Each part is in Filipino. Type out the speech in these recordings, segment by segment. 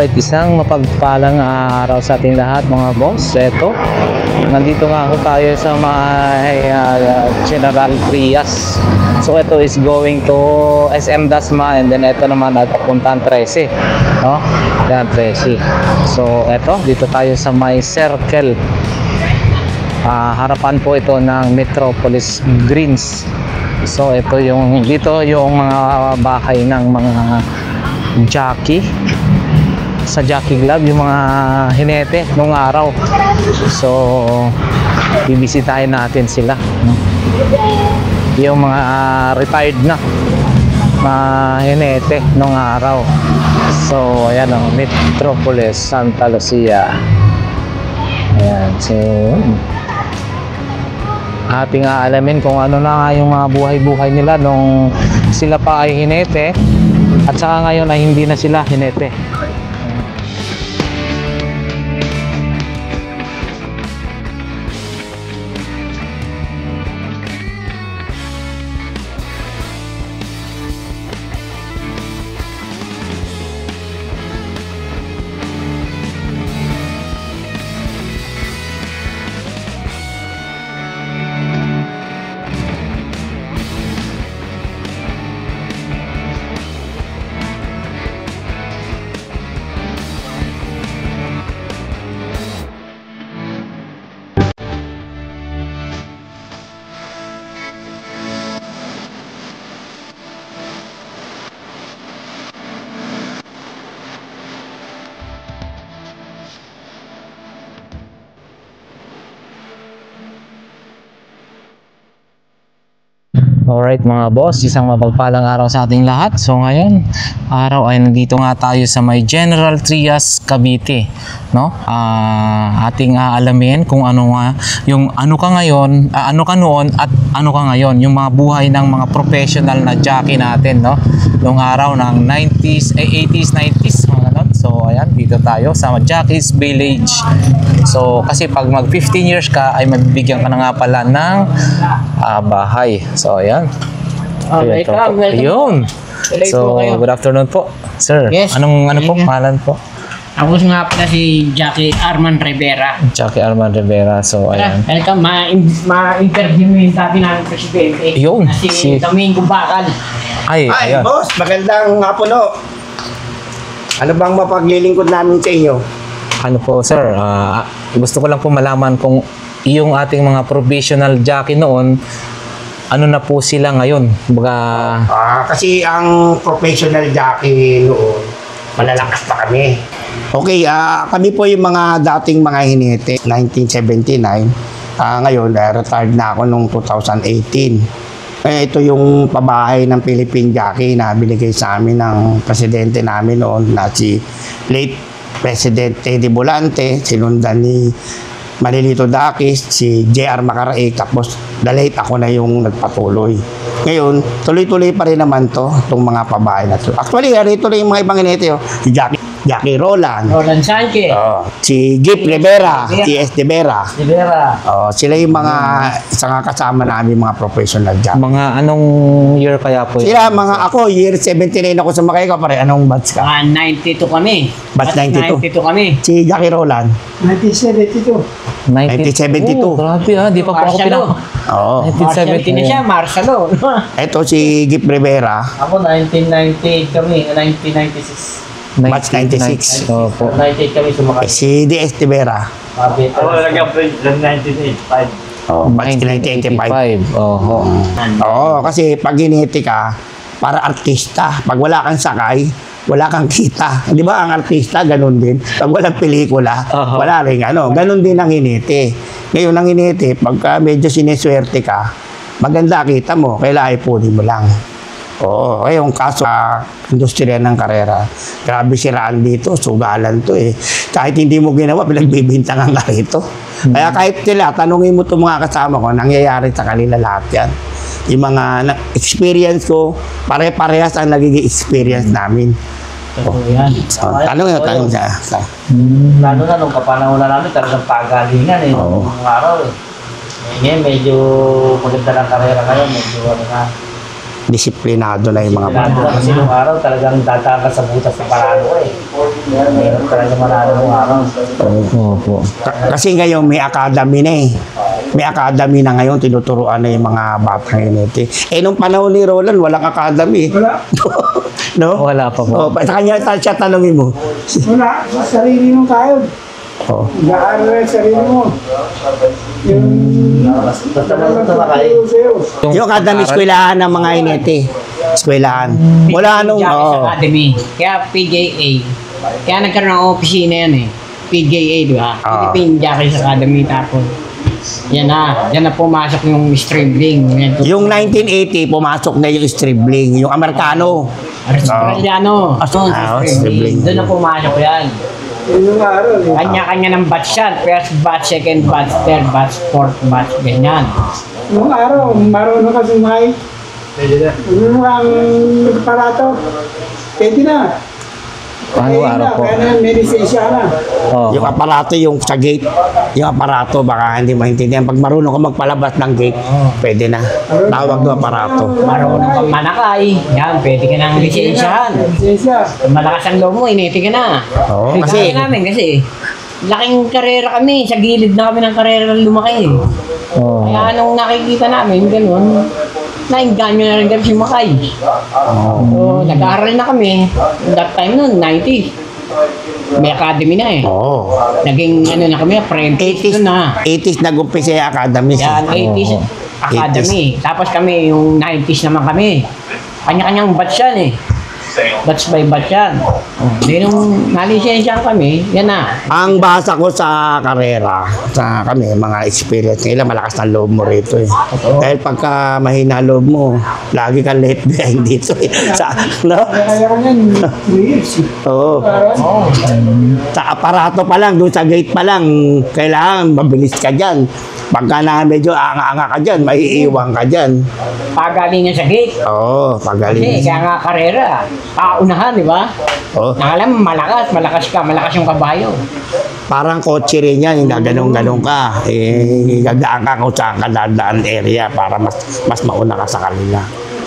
Alright, isang mapagpalang araw sa ating lahat mga boss. Eto, nandito nga ako tayo sa may General Trias. So ito is going to SM Dasma, and then ito naman at papuntang 13, no? Yan, 13. So eto, dito tayo sa may Circle. Harapan po ito ng Metropolis Greens. So ito yung dito yung mga bahay ng mga jockey sa Jockey Club, yung mga hinete nung araw. So bibisitahin natin sila, no? Yung mga retired na mga hinete nung araw. So ayan o, Metropolis Santa Lucia. Ayan, so ating aalamin kung ano na nga yung mga buhay-buhay nila nung sila pa ay hinete at saka ngayon ay hindi na sila hinete. Alright mga boss, isang mapagpalang araw sa ating lahat. So ngayon, araw ay nandito nga tayo sa may General Trias, Cavite, no? Ating alamin kung ano nga yung ano ka ngayon, ano ka noon at ano ka ngayon, yung mga buhay ng mga professional na jockey natin, no? Nung araw ng 90s, 80s, 90s, mga ganun. So ayan, dito tayo sa Jockey's Village. So kasi pag mag 15 years ka ay mabibigyan ka na nga pala ng bahay. So ayan. Welcome. Ayun. So good afternoon po, sir. Yes. Anong ano po pangalan po? Ako nga pala si Jackie Arman Rivera. Jackie Arman Rivera. So ayan. Welcome. Ma-interview mo yung dati namin presidente. Ayun. Si Domingo Bakal. Ay, ayan. Boss, magandang hapon o. Ano bang mapaglilingkod namin sa inyo? Ano po sir, gusto ko lang po malaman kung yung ating mga professional jockey noon, ano na po sila ngayon? Kasi ang professional jockey noon, malalakas pa kami. Okay, kami po yung mga dating mga hinete, 1979. Ngayon, retired na ako noong 2018. Ito yung pabahay ng Philippine Jockey na binigay sa amin ng presidente namin noon na si late President Teddy Bolante, sinundan ni Manilito Dakis, si J.R. Macaraig, tapos the late ako na yung nagpatuloy. Ngayon, tuloy-tuloy pa rin naman itong mga pabahay na ito. Actually, rito na yung mga ibang hinete, si Jackie Roland, Sanchez, si Gip Rivera, T.S. De Vera. Sila yung mga isang kasama namin mga professional jockey. Mga anong year kaya po? Sila ako, year 79 ako sa Makayka, pare. Anong batch ka? 92 kami. Batch 92 kami. Si Jackie Roland? 1972. 1972. Grabe di pa po ako pinang... Oo. 1970 na siya, Marcelo. Ito si Gip Rivera. Ako 1998 kami, 1996. Batch 96. Opo. 98 kami sumakay. Si D.S. De Vera. Ako naging president 1985. Batch 1985. Oho. Kasi pag hiniti ka, para artista. Pag wala kang sakay, wala kang kita. Di ba ang artista, ganun din. Pag walang pelikula, wala rin ganun din ang hiniti. Ngayon ang hiniti, pagka medyo sineswerte ka, maganda kita mo, kailangan ipunin mo lang. Oo, yung kaso industriya ng karera, grabe siraan dito, sugalan to eh. Kahit hindi mo ginawa, pinagbibintangan ka rito. Kaya kahit sila, tanungin mo itong mga kasama ko, nangyayari sa kanila lahat yan. Yung mga experience ko, pare-parehas ang nagiging experience namin. Yan. Tanong siya. Lalo na nung kapanahon na namin, talagang pagalingan nung araw eh. Ngayon, medyo maganda ng karera ngayon, medyo disiplinado na yung mga bata. Sinado kasi nung araw talagang datakas sa butas na parado ko eh. Mayroon talaga manalo nung araw. Opo. Kasi ngayon may academy na eh. May academy na ngayon, tinuturuan na yung mga bata ngayon. Nung panahon ni Roland, walang academy. Wala. No? Wala pa po. Sa kanya, siya tanongin mo. Wala. Sa sarili mong kayod. Oh. Nag-aaral sa sarili mo. Yung... Basta naman ito na kayo. Sa'yo. Yung academy, eskwelahan ng mga hinete. Eskwelahan. Wala anong... Jockeys Oh. Academy. Kaya PJA. Kaya nagkaroon ng opisina yan eh. PJA, di ba? Philippine Jockeys Academy. Tapos, yan na pumasok yung stribling. Yung 1980, pumasok na yung stribling. Yung Amerikano. Australiano. Stribling. Doon na pumasok yan. Yun yung araw. Eh. Kanya-kanya ng batch yan. First batch, second batch, third batch, fourth batch, ganyan. Nung araw, marunong ka sumay. Yung ang aparato. Pwede na. Paano araw po? Kaya na, may lisensya na. Oh. Yung aparato, yung sa gate. Yung aparato, baka hindi maintindihan. Pag marunong ka magpalabas ng gate, pwede na. Tawag ng aparato. Marunong kang manakay. Yan, pwede ka nang lisensyahan. Lisensya. Kung malakas ang loob mo, initi ka na. Oo, Kasi kasi- namin kasi, laking karera kami. Sa gilid na kami ng karera lumaki. Oh. Kaya nung nakikita namin, gano'n, nainganyo na rin kami si Makay. So, nag-aaral na kami. That time nun, 90s. May academy na eh. Oo. Naging ano na kami, apprentice 80s, doon na. 80s nag-umpisa yung academy. Yan, 80s academy. Tapos kami, yung 90s naman kami. Kanya-kanyang batch yan eh. Batch by batch yan. Hindi nung nalisensya kami, yan na. Ang basa ko sa karera, sa kami, mga experience nila, malakas na loob mo rito eh. Dahil pagka mahina loob mo, lagi kang late behind dito eh. No? Kaya ka yan, 3 years. Oo. Sa aparato pa lang, doon sa gate pa lang, kailangan mabilis ka dyan. Pagka na medyo anga-anga ka dyan, maiiwan ka dyan. Pagalingan sa gate. Oo, Kasi pagaling. kaya nga karera, paunahan, di ba? Oo. Nakalam, malakas ka, malakas yung kabayo. Parang kotse rin yan, yung gaganong-ganong ka. Gagdaan ka kung saan ka dadaan area para mas mauna ka sa kanila.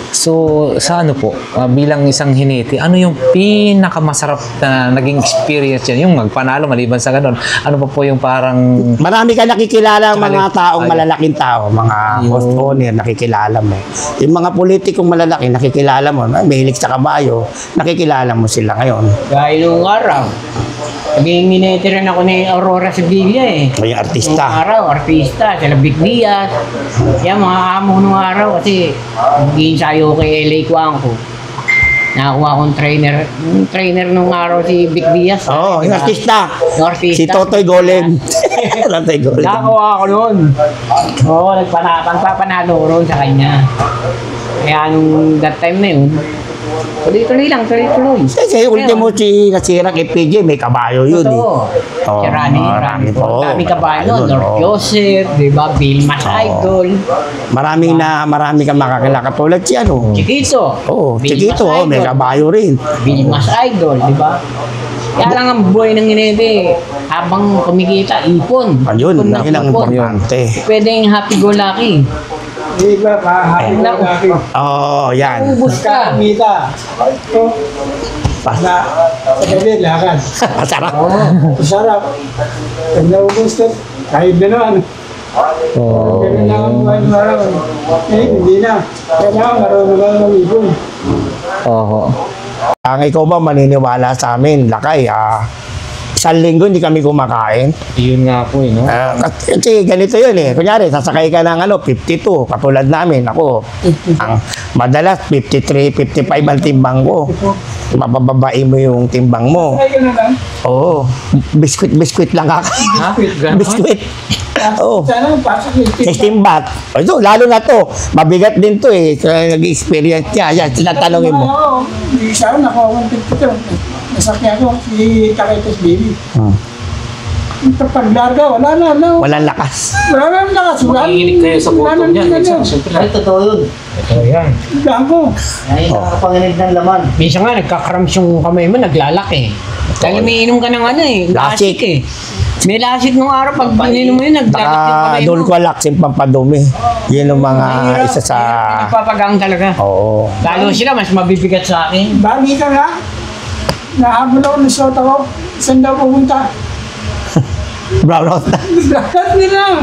So, sa ano po, bilang isang hinete, ano yung pinakamasarap na naging experience yan? Yung magpanalo, maliban sa ganun. Ano pa po yung parang... Marami ka nakikilala mga Challenge. taong Ayun. malalaking tao, mga Ayun. host owner, nakikilala mo. Yung mga politikong malalaki, nakikilala mo. Mahilig sa kabayo, nakikilala mo sila ngayon. Dahil nung araw, naging minete rin ako ni Aurora Sevilla eh. May Nung artista. araw, artista, sila Vic Diaz. Yan, mga amo nung araw kasi hindi sayo kay LA Cuangco. Nakakuha akong trainer. Yung trainer nung araw si Vic Diaz. Oo, yung Diba? artista. Yung artista. Si Totoy Golem. Totoy Golem. Nakakuha ako noon. Oo, nagpapanalo ko roon sa kanya. Kaya nung that time na yun, tuloy-tuloy lang, tuloy-tuloy. Kasi ultimo si nasira kay PJ, may kabayo yun eh. Totoo. Oo, Si Rani, marami Rani po. po. Dami kabayo, Ayun, Lord oo. Joseph, di ba? Vilmas Idol, Marami kang makakilala katulad si ano. Chiquito. Oo, Vilmas Chiquito, oh, may Idol. kabayo rin. Vilmas Idol, di ba? Kaya lang ang buhay ng inete, habang kumikita, ipon. Ayun, Ipon na yun ang ipon. importante. Pwede yung happy-go-lucky. Iba, kahapon na laki. Oo, yan. Ubus ka. Kumita. Ito, na sa gabi, lakad. Masarap. Masarap. Pag naubos ka, kahit gano'n. Oh. Ganun lang ang buhay ng araw. Hindi na. Kailangan marunong ka mag-ibon. Oo. Ang ikaw ba maniniwala sa amin, Lakay, isang linggo hindi kami kumakain. Yun nga po eh, no? Kasi ganito yun eh. Kunyari, sasakay ka ng 52, katulad namin. Ako, ang madalas 53, 55 ang timbang ko. Mabababain mo yung timbang mo. Ay, gano'n lang. Oo. Biskuit lang kakain. Ha? Ganon? Biskuit. Oo. Sana pasok yung tip. 16 baht. Ito, lalo na to. Mabigat din to eh. So, nag-experience niya. Yan, tinatanongin mo. Oo, hindi siya, nakuha kong tip ito. Nasakyan ko si Takitos Baby. Kapag larga, wala na. Walang lakas. Wala na lakas. Makikinig kayo sa bottom niya. Siyempre. Ay, totoo yun. Ito yan. Gago. Ay, nakakapanginig ng laman. Minsan nga, nagkakrams yung kamay mo, naglalaki. Dahil umiinom ka ng ano eh, Lasik. lasik eh. May lasit nung araw, pag paninom mo yun, nagdagat yung kamay mo. Dulcolax, yung pampadumi. Yun ang mga isa sa... Nagpapagang talaga. Oo. Lalo sila, mas mabibigat sa akin. Bali ka nga. Nahabol ako ng shot ako. Saan daw pumunta? Brownout na. Lahat nila.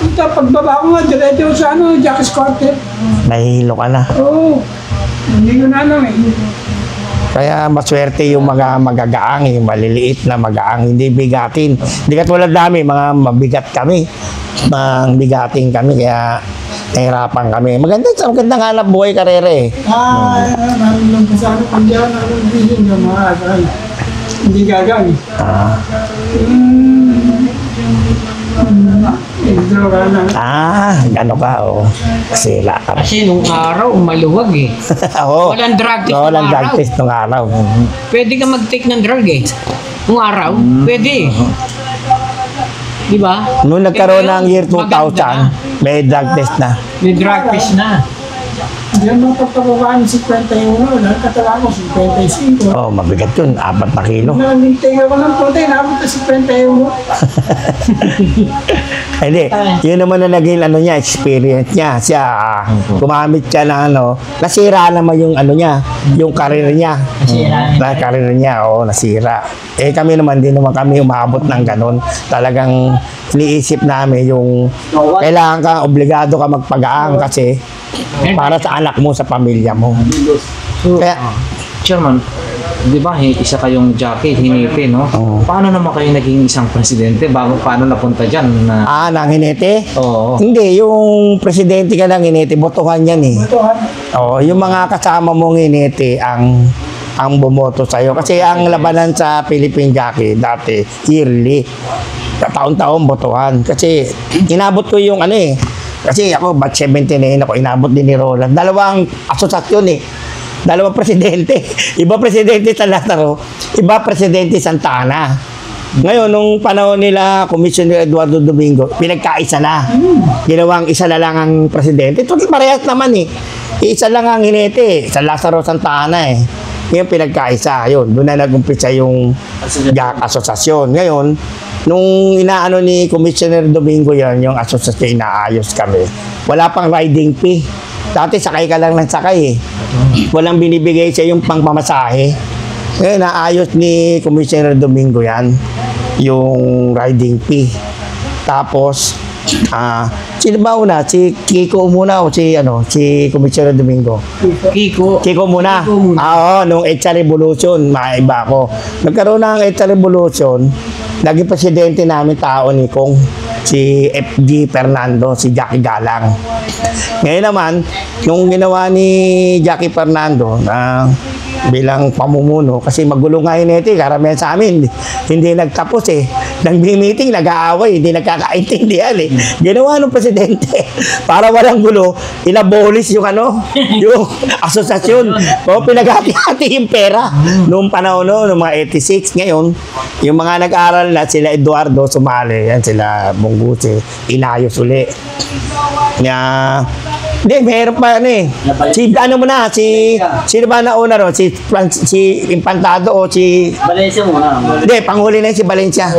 Punta, pagbaba ko nga, diretso sa Jack's Quartet. Nahihilo ka na. Oo. Hindi ko na alam eh. Kaya maswerte yung mga magagaang, yung maliliit na magaang, hindi bigatin. Hindi katulad namin, mga mabigat kami. Bigating kami, kaya nahirapan kami. Magandang hanap buhay karere eh. Nalulong ko sa kundi ako nalulong ng mga asal. Hindi gagang. Droga na. Gano ka, oh. Sila ka. Kasi nung araw, maluwag eh. Oo. Walang drug test Walang nung drug araw. test nung araw. Pwede ka mag-take ng drug eh. Nung araw, pwede. Di ba? Nung nagkaroon Eh, ng year maganda 2000, may drug test na. May drug test na. Hindi mo pagpababaan 51. Nakatawa ko 55. Oh, mabigat yun. 4 na kilo. Nalintay ako ng puti. Nabot na 51. Hindi. Yun naman na naging niya, experience niya. Siya, gumamit siya ng nasira naman yung niya, yung karir niya. Nasira. Karir niya, nasira. Eh kami naman, din naman kami umabot ng ganun. Talagang iniisip namin yung kailangan ka, obligado ka magpagaang kasi para sa anak mo, sa pamilya mo. So, Kaya, Chairman, di ba, isa kayong jockey, hiniti, no? Oo. Paano naman kayo naging isang presidente? Paano napunta dyan? nang hinete? Oo. Hindi, yung presidente ka ng hinete, botohan yan eh. Oo, yung mga kasama mong hinete ang bumoto sa'yo. Kasi ang labanan sa Philippine Jockey dati, yearly. Taon-taon botohan. Kasi inabot ko yung kasi ako, batch 79 ako, inabot din ni Roland. Dalawang asosasyon eh. Dalawang presidente. Iba presidente sa Lazaro, iba presidente Santa Ana. Ngayon, nung panahon nila, Commissioner Eduardo Domingo, pinagkaisa na. Ginawang isa na lang ang presidente. Ito parehas naman eh. Isa lang ang hinete sa Lazaro Santa Ana eh. Ngayon, pinagkaisa. Yun, doon na nag-umpisa yung asosasyon. Ngayon, nung inaano ni Commissioner Domingo yan, yung asosasyon, inaayos kami. Wala pang riding fee. Dati sakay ka lang ng sakay eh. Walang binibigay sa yung pangpamasahe. Ngayon, naayos ni Commissioner Domingo yan, yung riding fee. Tapos, sino ba una? Si Kiko muna o si Commissioner Domingo? Kiko muna. Oo, nung EDSA Revolution, maiba ako. Nagkaroon ng EDSA Revolution, naging presidente namin tao ni Kong, si FG Fernando, si Jackie Galang. Ngayon naman, nung ginawa ni Jackie Fernando na bilang pamumuno, kasi magulo nga yun ito, karamihan sa amin, hindi nagtapos eh. Nang meeting, nag-aaway, hindi nagkakaintindihan eh. Ginawa ng presidente, para walang gulo, inabolis yung yung asosasyon. O, pinag-hati-hati yung pera. Noong panahon noong mga 86, ngayon, yung mga nag-aral na sila Eduardo sumali, yan sila Bunggusi, inayos uli. Hindi, meron pa sino ba nauna ron? Si Impantado o si... Valencia muna. Hindi, panghuli na si Valencia.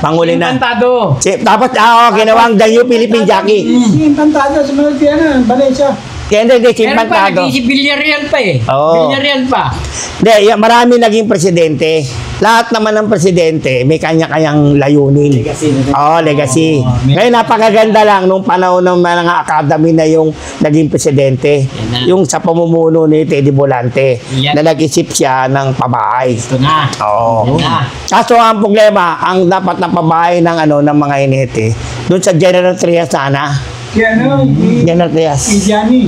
Panghuli na. Impantado. Tapos, ginawang The New Philippine Jockey. Si Impantado, sumunod yan, Valencia. Kaya hindi, si Meron pa, Impantado. si Villarreal pa eh. Oo. Villarreal pa. Hindi, marami naging presidente. Lahat naman ng presidente, may kanya-kanyang layunin. Legacy. Ngayon, napakaganda lang nung panahon ng mga academy na yung naging presidente. Yung sa pamumuno ni Teddy Bolante, na nag-isip siya ng pabahay. Ito na. Oo. Yan na. Kaso ang problema, ang dapat na pabahay ng mga inete, doon sa General Trias sana. General Trias. Si Johnny.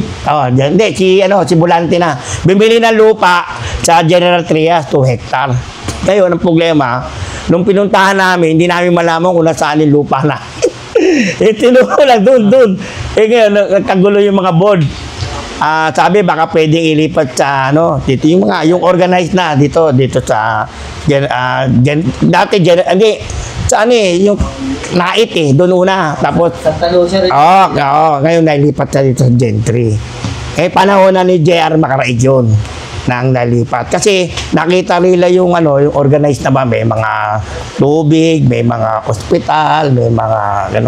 Hindi, si Bolante na. Bumili ng lupa sa General Trias, 2 hectare. Ngayon, ang problema, nung pinuntahan namin, hindi namin malaman kung nasaan yung lupa na. Tinuro lang doon. Ngayon, nagkagulo yung mga board. Sabi, baka pwedeng ilipat sa, dito yung organized na, dito sa, yung Nait doon una. Tapos, Santa Lucia rin. ngayon nailipat sa dito sa Gentry. Panahon na ni JR Macaraig yun. na ang nalipat. Kasi nakita nila yung yung organized na ba, may mga tubig, may mga hospital, may mga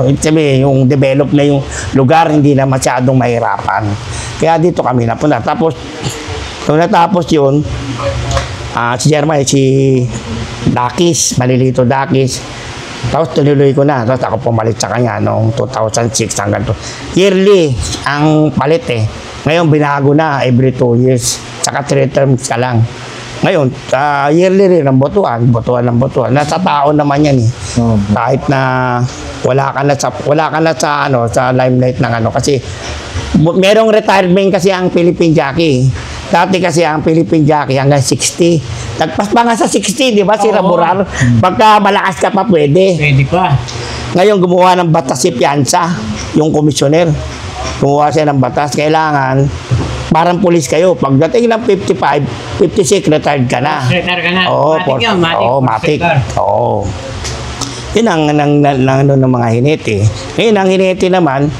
ibig sabihin, yung develop na yung lugar, hindi na masyadong mahirapan. Kaya dito kami napunta. Tapos nung natapos yun, si Jeremiah, si Dakis, Malilito Dakis, tapos tuloy ko na. Tapos ako pumalit sa kanya noong 2006 hanggang to. Yearly ang palit eh. Ngayon binago na every 2 years. Saka 3 terms ka lang. Ngayon, yearly rin ang botohan. Nasa tao naman yan eh. Kahit na wala ka na sa limelight ng kasi merong retirement kasi ang Philippine Jockey. Dati kasi ang Philippine Jockey hanggang 60. Nagpas pa nga sa 60, di ba? Si Raburar. Pagka malakas ka pa, pwede. Pwede pa. Ngayon, gumawa ng batas si Pianza, yung komisyoner. Gumawa siya ng batas. Kailangan, parang pulis kayo. Pagdating ng 55, 56, retired ka na. Retire ka na. Oo, Matik yan, matik. Oo. Yun ang ng mga hinete. Ngayon, ang hinete naman,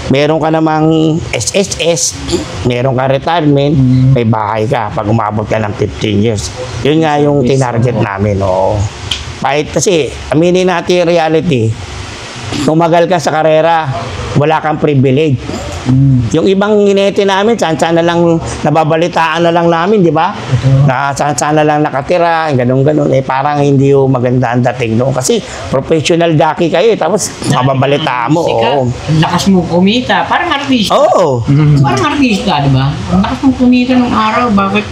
meron ka namang SSS, meron ka retirement, may bahay ka pag umabot ka ng 15 years. Yun nga yung tinarget namin. Oo. Kahit kasi, aminin natin yung reality, tumagal ka sa karera, wala kang privilege. Yung ibang hinete namin, saan na lang, nababalitaan na lang namin, di ba? Na saan na lang nakatira, ganun-ganun. Parang hindi yung maganda ang dating doon. Kasi professional jockey kayo, tapos mababalitaan mo. Oo. Ang lakas mo kumita, parang artista. Oo. Parang artista, di ba? Ang lakas mo kumita ng araw, bakit?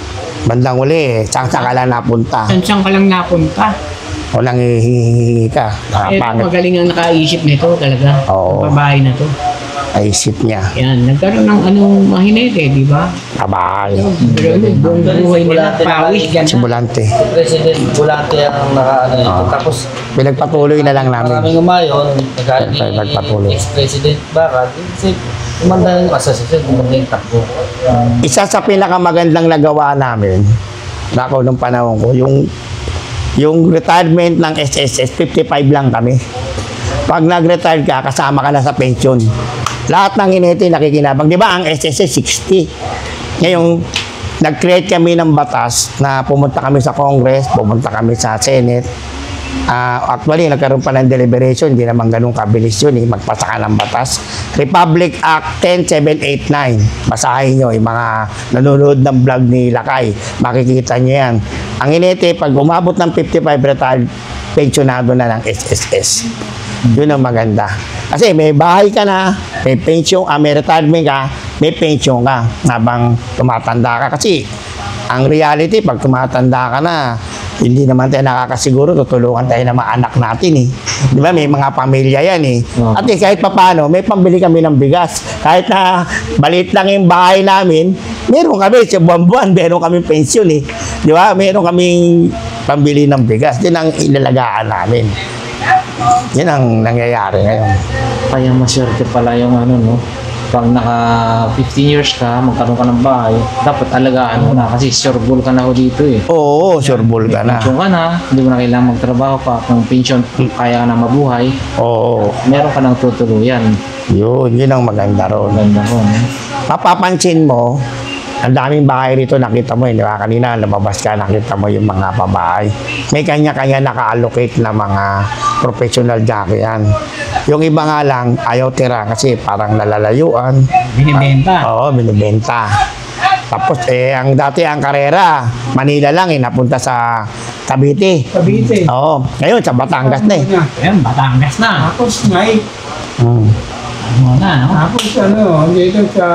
Bandang uli, saan ka lang napunta. Saan ka lang napunta? Walang hihingi ka. Magaling ang nakaisip nito talaga. Oo. Ang babae na to. Naisip niya. Yan, nagkaroon ng mahinete, di ba? Kabahay. Pero buong buhay nila, pawis, gano'n. Simulante. President Bulante ang tapos Pinagpatuloy na lang namin. maraming umayon, Nagpatuloy. ex-president Barat, umanda yung asasasyon, umanda yung takbo. Isa sa pinakamagandang nagawa namin, nako nung panahon ko, yung retirement ng SSS, 55 lang kami. Pag nag-retire ka, kasama ka na sa pension. Lahat ng hinete nakikinabang. Di ba ang SSS 60? Ngayon, nag-create kami ng batas na pumunta kami sa Congress, pumunta kami sa Senate. Actually, nagkaroon pa ng deliberation, hindi naman ganun kabilis yun, magpasa ka ng batas. Republic Act 10789. Basahin nyo, yung mga nanonood ng vlog ni Lakay, makikita nyo yan. Ang hinete, pag umabot ng 55 retired, pensionado na ng SSS. Yun ang maganda. Kasi may bahay ka na, may pension, may retirement ka, may pension ka habang tumatanda ka. Kasi ang reality, pag tumatanda ka na, hindi naman tayo nakakasiguro, tutulungan tayo ng mga anak natin eh. Di ba? May mga pamilya yan eh. At kahit papaano, may pambili kami ng bigas. Kahit na balit lang yung bahay namin, meron kami, sa buwan-buwan, meron kami pension eh. Di ba? Meron kaming pambili ng bigas. Din ang ilalagaan namin. Yan ang nangyayari ngayon. Kaya maswerte pala yung no? Pag naka 15 years ka, magkaroon ka ng bahay, dapat alagaan mo na kasi sureball ka na ho dito eh. Oo, sureball ka na. Pension ka na, hindi mo na kailangan magtrabaho pa. Kung pension, kaya ka na mabuhay, Oo. meron ka ng tutuluyan. Yun ang maganda ron. Ganda ho, no? Mapapansin mo, ang daming bahay rito, nakita mo yun, di ba? Kanina, lumabas ka, nakita mo yung mga pabahay. May kanya-kanya naka-allocate na mga professional jockey yan. Yung iba nga lang, ayaw tira kasi parang nalalayuan. Binibenta. Oo, binibenta. Tapos, ang dati ang karera, Manila lang, napunta sa Cavite. Cavite. Oo. Ngayon, sa Batangas na eh. Ayan, Batangas na. Tapos ngay, Ano na, no? tapos dito sa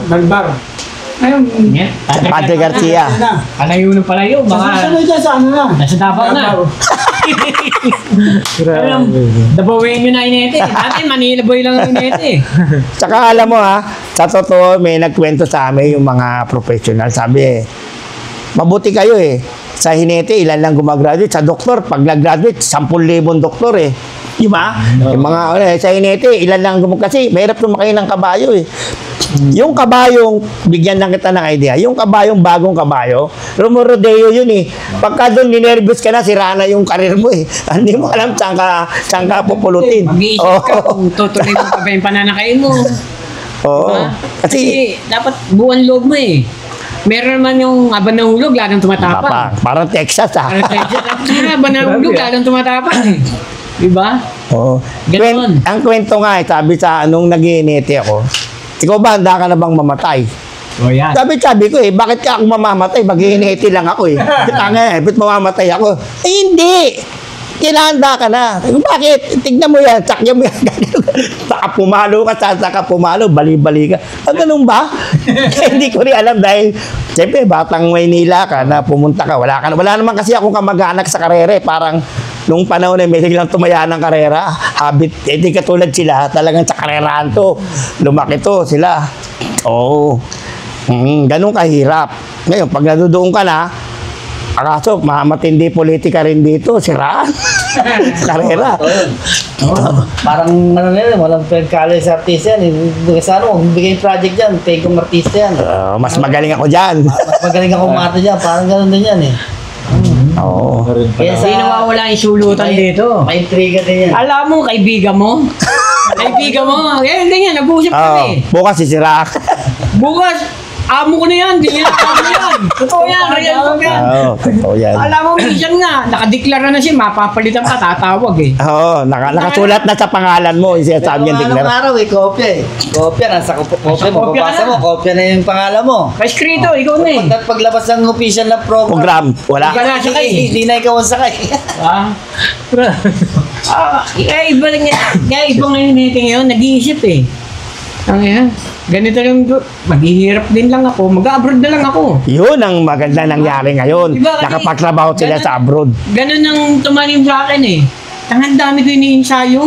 Malbar. Ngayon, Yan, Padre Garcia. Palayo na palayo, sa mga dyan sa ano na. nasa Davao na. Alam, Dabawen nyo na inete. Dati Manila boy lang ang inete. Tsaka alam mo sa totoo, may nagkwento sa amin yung mga professional. Sabi mabuti kayo eh. Sa hinete, ilan lang gumagraduate. Sa doktor, pag nag-graduate, 10,000 doktor eh. Di ba? Yung mga, sa hinete, ilan lang kasi mahirap tumakay ng kabayo eh. Yung kabayong, bigyan lang kita ng idea, yung kabayong bagong kabayo, rumorodeo yun eh. Pagka doon ninervous ka na, sira na yung karir mo eh. Hindi mo alam saan ka pupulutin. Mag-iisip ka kung tutuloy mo pa ba yung pananakay mo. Oo. Diba? Kasi dapat buwan loob mo eh. Meron naman yung habang nahulog, lalong tumatapang. Parang Texas ah. Habang nahulog, lalong tumatapang. Diba? Oo. Ganon. Ang kwento nga, sabi sa nung nag-iinete ako, ikaw ba, handa ka na bang mamatay? O yan. Sabi ko bakit ka ako mamamatay? Mag-iinete lang ako eh. Tanga ba't mamamatay ako? Hindi! Kinahanda ka na. Bakit? Tignan mo yan, sakyan mo yan. Saka pumalo ka, saka pumalo, bali-bali ka. Ganun ba? Hindi ko rin alam dahil, siyempre, batang Maynila ka na pumunta ka. Wala naman kasi akong kamag-anak sa karere. Parang, nung panahon na may lang tumaya ng karera, habit, hindi katulad sila, talagang sa karerahan to. Lumaki to sila. Oo. Ganun kahirap. Ngayon, pag nadudoon ka na, akaso, matindi politika rin dito, siraan. Karera. Parang ano na yun, walang pagkali sa artista yan. Kasi ano, kung bigay project dyan, take kong artista yan. Mas magaling ako dyan. Mas magaling ako kumata dyan, parang gano'n din yan eh. Oo. Kaya Hindi nawawala yung sulutan dito. May intriga din yan. Alam mo, kaibigan mo? Kaibigan mo? Eh, hindi nga, nag-uusap kami. Bukas sisira. Bukas, amo ko na yan, hindi niya amo yan. Totoo yan, real talk yan. Oo, totoo yan. Alam mo, minsan nga, nakadeklara na siya, mapapalitan ka, tatawag eh. Oo, nakasulat na sa pangalan mo, yung sinasabi niyang Anong deklara. araw eh, kopya eh. Kopya, nasa kopya mo, kopya papasa ka na. mo, kopya na yung pangalan mo. Escrito, ikaw na eh. Paglabas ng official na Program, wala. Wala siya kay. Hindi na ikaw ang sakay. Iba lang yan. Kaya ibang naniniti ngayon, nag-iisip eh. Ang yan, ganito lang, maghihirap din lang ako, mag-abroad na lang ako. Yun ang maganda nangyari ngayon. Diba, kasi Nakapagtrabaho sila ganun- sa abroad. Ganun ang tumanim sa akin eh. Tangan dami ko iniinsayo.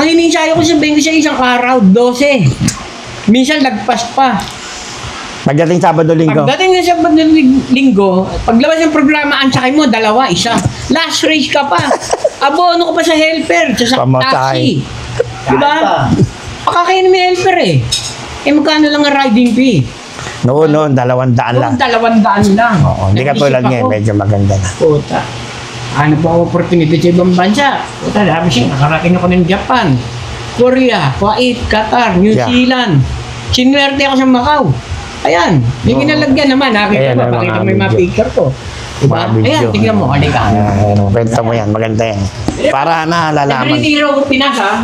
Ang iniinsayo ko sabihin ko sa isang araw, 12. Minsan lagpas pa. Pagdating Sabado-Linggo. Pagdating ng Sabado Linggo, paglabas ng programa, ang sakay mo, 2, 1. Last race ka pa. Abono ka pa sa helper, sa Pamatay. taxi. Diba? Pakakain mo yung helper eh. Eh magkano lang ang riding fee? Noon, 200 lang. Noong 200 lang. Oo, hindi ka tulad ngayon, medyo maganda na. Puta. Ano ba ang opportunity sa ibang bansa? Puta, sabi siya, nakarating ako ng Japan, Korea, Kuwait, Qatar, New Yeah. Zealand. Sinuwerte ako sa Macau. Ayan, may kinalagyan naman. Nakita Ayan, mo, ang pakita mga mo yung mga video. picture ko. Diba? Mga video. Ayan, tingnan mo, halika. Kwento mo yan, maganda yan. Para nalalaman. Nag-retiro ko Pinas ha.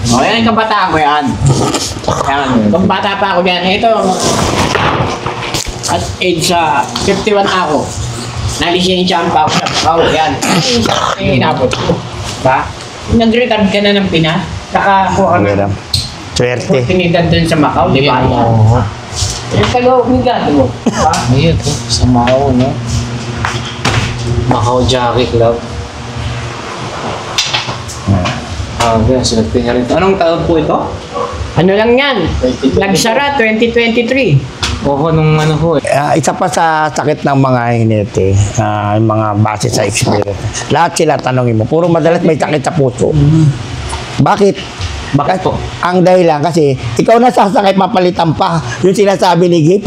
O, yan yung kabataan ko yan. Yan, kung bata pa ako yan. Ito, at age 51 ako. Nalisensyahan pa ako sa Macau. Yan. Yung inabot ko. Ba? Nag-retard ka na ng Pinas. Nakakuha ka na Maganda. Swerte. oportunidad dun sa Macau, di ba? Yung kaloob ng gato mo. Diba? Ayun, sa Macau, no? Macau Jockey Club. Sinagpin niya rin. Anong taon po ito? Ano lang yan? Nagsara 2023. Oo, nung ano ho eh. Isa pa sa sakit ng mga hinete, yung mga base sa experience. Lahat sila tanongin mo. Puro madalas may sakit sa puso. Bakit? Bakit po? Ang dahilan kasi, ikaw na sasakit, mapalitan pa. Yung sinasabi ni Gip.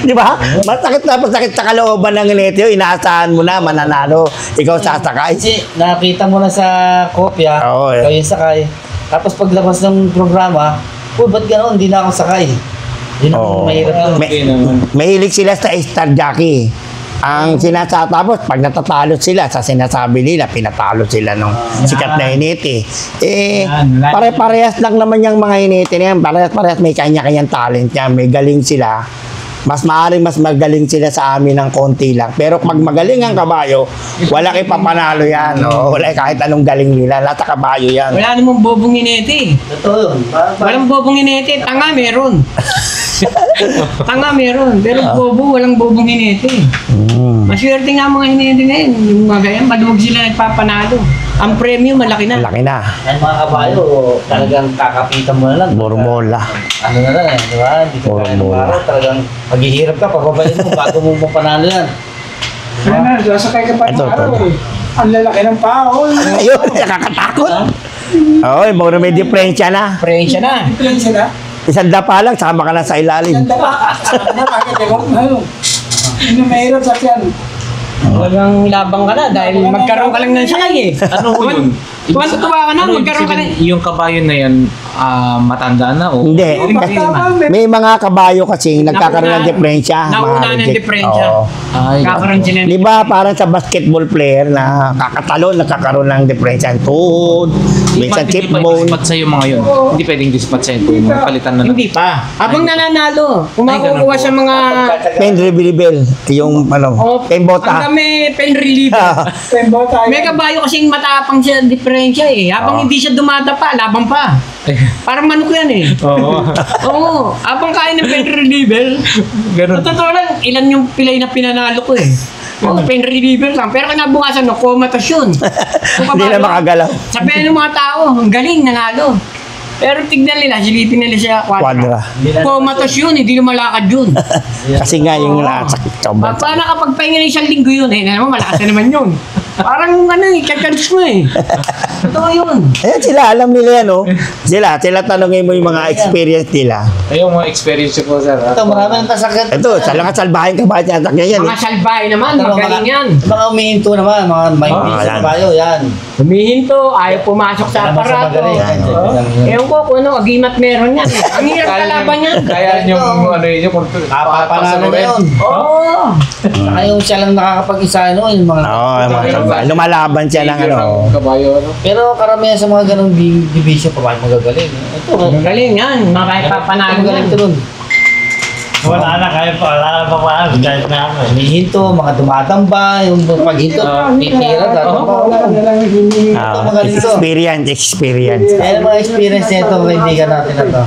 Di ba? Masakit sa kalooban ng hinete. Inaasahan mo na, mananalo. Ikaw sasakay. Kasi nakita mo na sa kopya, Oo, eh. ikaw yung sakay. Tapos paglabas ng programa, ba't gano'n? Hindi na ako sakay. Yun ang Oo. mahirap yun. Mahilig sila sa star jockey. Ang tapos pag natatalo sila sa sinasabi nila, pinatalo sila nung sikat na hinete. Pare-parehas lang naman yung mga hinete na yan. Parehas may kanya-kanyang talent yan. May galing sila. Mas maaaring mas magaling sila sa amin ng konti lang. Pero pag magaling ang kabayo, wala kay papanalo yan. O, wala kahit anong galing nila. Lahat sa kabayo yan. Wala namang bobong inete. Totoo yun. Walang bobong inete. Tanga meron. Tanga meron. Pero bobo, walang bobong inete. Maswerte nga mga hinete ngayon. Yung mga ganyan, maluwag sila nagpapanalo. Ang premium, malaki na. Laki na. Yan mga kabayo, talagang kakapitan mo na lang. Bormola. Ano na lang eh, di ba? Hindi ka kaya ng Formula. araw, talagang maghihirap ka, papabayin mo bago mo mapanalo yan. Ano, sasakay ka pa ng Ito. araw eh. Ang lalaki ng pao. Ayun, nakakatakot. Oo, may diferensya na. Presya na. Difference na. Isang dapa lang, sama ka na sa ilalim. Ganda pa. Bakit ikaw? Ano? Ano mahirap sa tiyan? Walang labang ka na dahil magkaroon ka lang ng sakay eh. Ano ho yun? Tuwa ka na, magkaroon ka na. Yung kabayo na yan, matanda na o? Hindi. May mga kabayo kasi nagkakaroon ng diferensya. Nauna ng diferensya. Oo. Ay, Kakaroon sila. Di ba parang sa basketball player na kakatalo, nagkakaroon ng diferensya ng tuhod, minsan Hindi chip pa bone. dispat sa'yo mga yun. Hindi pwedeng dispat sa'yo po. Palitan na lang. Hindi pa. Habang nananalo, kung makukuha sa mga... Pen revealable, yung Oh, pen ang bota. dami pen reliever. Tembo tayo. May kabayo kasing matapang siya diferensya eh. Habang hindi siya dumadapa, laban pa. Parang manok yan eh. Oo. Oo. Habang kain ng pen reliever, Ganun. sa totoo lang, ilan yung pilay na pinanalo ko eh. Oh, pen reliever lang. Pero kinabukasan, no, comatose yun. Hindi na makagalaw. Sabihin ng mga tao, ang galing, nanalo. Pero tignan nila, silipin nila siya Quadra. Comatose yun, hindi lumalakad yun. Kasi nga yung sakit sobrang. Pag nakapagpahinga ng isang linggo yun, eh, naman, malakas na naman yun. Parang ano eh, kakalis mo eh. Totoo yun. Ayan sila, alam nila yan, oh. Sila tanongin mo yung mga experience nila. Ayun, mga experience ko, sir. Ito, marami ng tasakit. Ito, sa lang salbahin ka ba yan? Yan, Mga salbahe naman, Pero magaling yan. Mga umihinto naman, mga mahimbing yan. sa kabayo, yan. Humihinto, ayaw pumasok sa Naman sa aparato. magaling. Ewan ko kung ano, agimat meron yan. eh. Ang hirap kalaban yan. Kaya yung ano yun, yung Napapanalo na yun. Oo. Saka yung siya lang nakakapag-isa, no? Yung mga... Oo, yung mga salbahin. Lumalaban siya ng ano. Kabayo, ano? Pero karamihan sa mga ganong division pa, magagaling. Ito, Magaling yan, mga papanalo magaling yan. ito nun. Wala na, kahit kahit na ano. Humihinto, mga tumatamba, yung paghinto, titira, Wala na lang hindi. Experience. Kaya mga experience nito, kaibigan natin na to.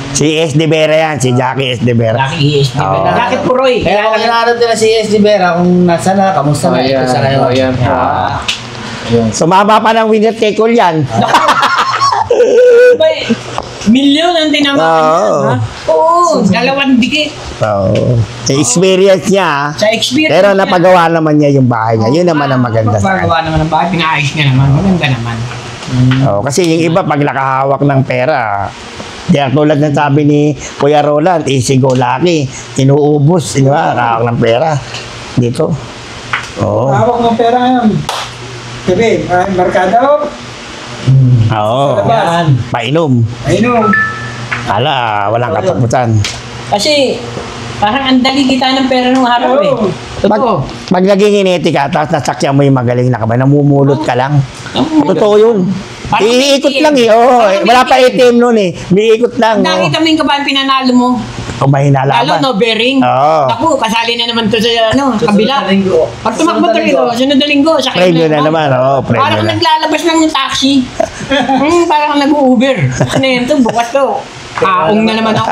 Si S. De Vera yan, si Jackie S. De Vera. Laki ESD. Oo. Bakit puroy? Kaya kung hinahanap nila si S. Libera, kung nasa na, kamusta na, ito sa ngayon. Ayan. Sumama pa ng winner take all yan. Milyon ang tinamaan Oo. yan, ha? Oo, dalawang dikit. Oo. Sa experience niya, Sa experience pero niya. napagawa naman niya yung bahay niya. Yun naman ang maganda sa kanya. Pagpagawa naman ng bahay, pinaayos niya naman. Maganda naman. Oo, kasi yung iba, pag nakahawak ng pera, di tulad ng sabi ni Kuya Roland, easy go lucky, inuubos, di ba, nakahawak ng pera. Dito. Oo. Hawak ng pera ngayon. Sabi, markada Oo. Yan. Painom. Ayun. Ala, walang katapusan. Kasi, parang ang dali kita ng pera nung araw eh. Oo. Totoo. Pag naging ineti ka, tapos nasakyan mo yung magaling na kabay, namumulot ka lang. Totoo yun. Parang Iikot ATM. lang eh. Oo, Parang wala pa ATM. ATM nun eh. Umiikot lang. Nakita mo yung kabahan pinanalo mo. Kung mahina Lalo, laban. no bearing. Oo. Ako, kasali na naman to sa kabila. Susunod na linggo. Pag tumakbo to rito, sunod na linggo. Sa Premyo na naman. Oo, premyo Parang na. naglalabas lang yung taxi. Parang nag-Uber. Ano yun to, bukas to. Kaong na naman ako.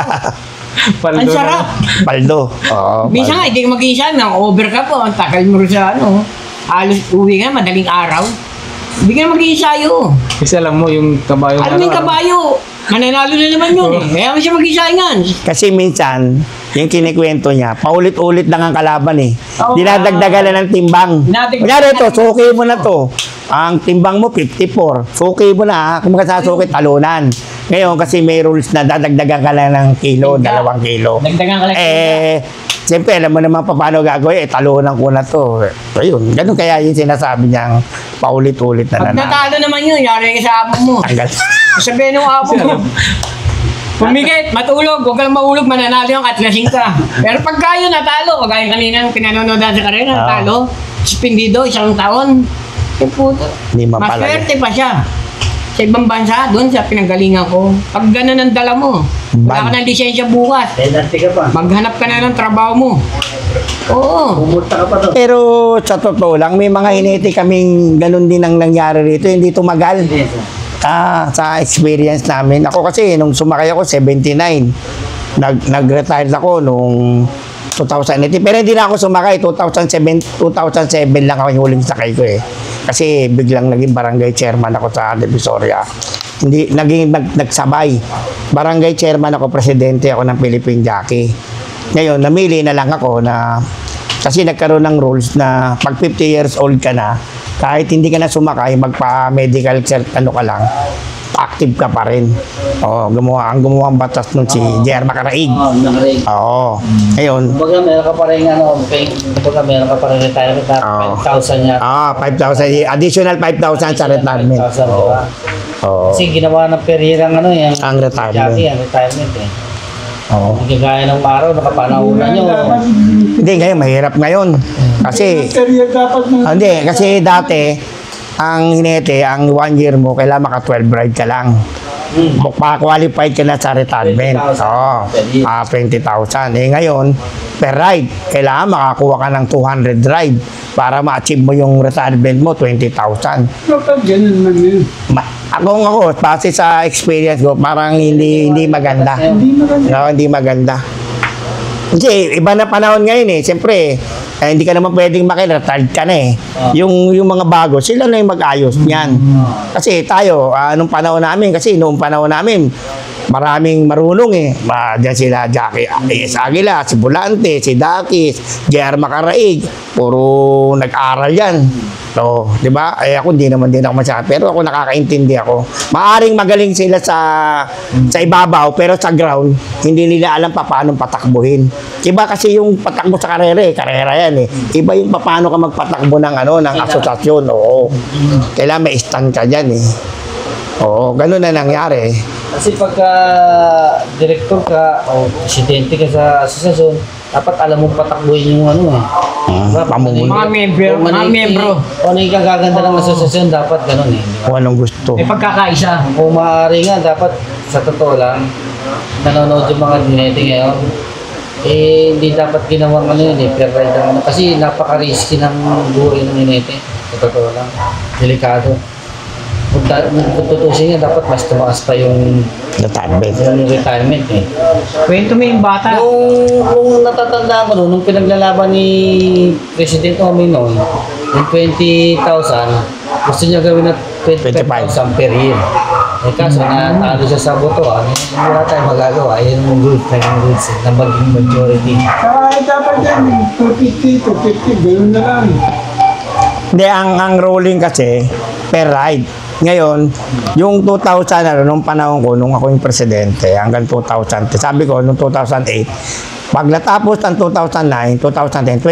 Ang sarap. Paldo. Oo. Minsan nga, hindi ka mag-isa. Nang-over ka po. Ang takal mo rin sa ano. Halos uwi nga, madaling araw. Hindi ka na mag-iisayo. Kasi alam mo, yung kabayo. Alam mo yung kabayo. Mananalo na naman yun eh. Kaya mo siya mag-isayangan. Kasi minsan, yung kinikwento niya, paulit-ulit lang ang kalaban eh. Oo. Dinadagdagan na ng timbang. Dinadagdagan Kunyari ito, na- suki mo na to. Ang timbang mo, 54. Suki mo na, kung makasasuki, talunan. Ngayon, kasi may rules na dadagdagan ka lang ng kilo, 2 kilo. Dagdagan ka lang. Siyempre, alam mo naman paano gagawin, talunan ko na to. Ayun, ganun kaya yung sinasabi niyang paulit-ulit na Pag nanalo. natalo naman yun, yari ka sa amo mo. Tanggal. Sabihin ng amo mo. Pumigit, matulog, huwag kang maulog, mananalo yung katlasing ka. Pero pagka yun natalo, kagaya kanina pinanonood sa karera, natalo, suspendido, 1 taon. Eh puto, Hindi mas mapalagay. swerte pa siya. Sa ibang bansa, doon sa pinanggalingan ko. Pag gano'n ang dala mo, wala ka ng lisensya bukas. Pedante ka pa. Maghanap ka na ng trabaho mo. Oo. Pumunta ka pa to. Pero sa totoo lang, may mga hiniti kaming ganun din ang nangyari rito, hindi tumagal. Sa experience namin. Ako kasi, nung sumakay ako, 79. Nag-retire ako nung 2018. Pero hindi na ako sumakay. 2007 lang ako yung huling sakay ko eh. Kasi biglang naging barangay chairman ako sa Divisoria. Hindi, nagsabay. Barangay chairman ako, presidente ako ng Philippine Jockey. Ngayon, namili na lang ako na kasi nagkaroon ng rules na pag 50 years old ka na, kahit hindi ka na sumakay, magpa-medical cert, ano ka lang, active ka pa rin. Oo, ang gumawa ang batas nun si J.R. Macaraig. Nakarig. Oo. Ngayon, Kumbaga meron ka pa rin kumbaga meron ka pa rin retirement na Oo. 5,000 niya. 5,000, additional 5,000 sa retirement. 5,000, diba? Oo. Kasi ginawa ng peryer ang yung Ang retirement. Jackie, ang retirement eh. Oo. Hindi kagaya ng araw, nakapanahunan nyo. Hindi, ngayon, mahirap ngayon. Kasi, Career dapat na. hindi, kasi dati, ang hinete, ang 1 year mo, kailangan maka 12 ride ka lang. Pa-qualified ka na sa retirement. 20,000. Oo. 20,000. Eh ngayon, per ride, kailangan makakuha ka ng 200 ride para ma-achieve mo yung retirement mo, 20,000. Dapat ganun lang yun. Ako, base sa experience ko, parang hindi maganda. Hindi maganda. No, hindi maganda. Kasi iba na panahon ngayon eh. Siyempre, hindi ka naman pwedeng makiretired ka na eh. Yung mga bago, sila na yung mag-ayos niyan. Kasi tayo, nung panahon namin, maraming marunong eh. Diyan sila, Jackie A.S. Aguila, si Bulante, si Dakis, J.R. Macaraig. Puro nag-aral yan. So, di ba? Ako hindi naman din ako masyado. Pero ako nakakaintindi ako. Maaring magaling sila sa ibabaw, pero sa ground, hindi nila alam paano patakbuhin. Iba kasi yung patakbo sa karera yan eh. Iba yung paano ka magpatakbo ng asosasyon. Oo. Kailangan may stand ka dyan eh. Oo, ganun na nangyari. Kasi pagka director ka o presidente ka sa asosasyon, dapat alam mo patakbuhin yung Mga membro. Kung ano yung kagaganda ng asosasyon, dapat ganun eh. Di ba? Kung anong gusto. May pagkakaisa. Kung maaari nga, dapat sa totoo lang, nanonood yung mga dinete ngayon, hindi dapat ginawang yun eh, fair ride ang kasi napaka-risky ng buhay ng dinete. Sa totoo lang, delikado. Kung tutusin nga, dapat mas tumaas pa yung retirement eh. Kwento mo yung bata. Kung natatandaan ko nung pinaglalaban ni President Omi noon, yung 20,000, gusto niya gawin na 25,000 per year. Eh kaso natalo siya sa boto, wala tayong magagawa. Yan yung rules na maging majority. Kaya dapat yan, 250, 250, gano'n na lang. Hindi, ang ruling kasi, per ride. Ngayon, yung 2000, nung panahon ko, nung ako yung presidente, hanggang 2000, sabi ko, nung 2008, pag natapos ng 2009, 2010,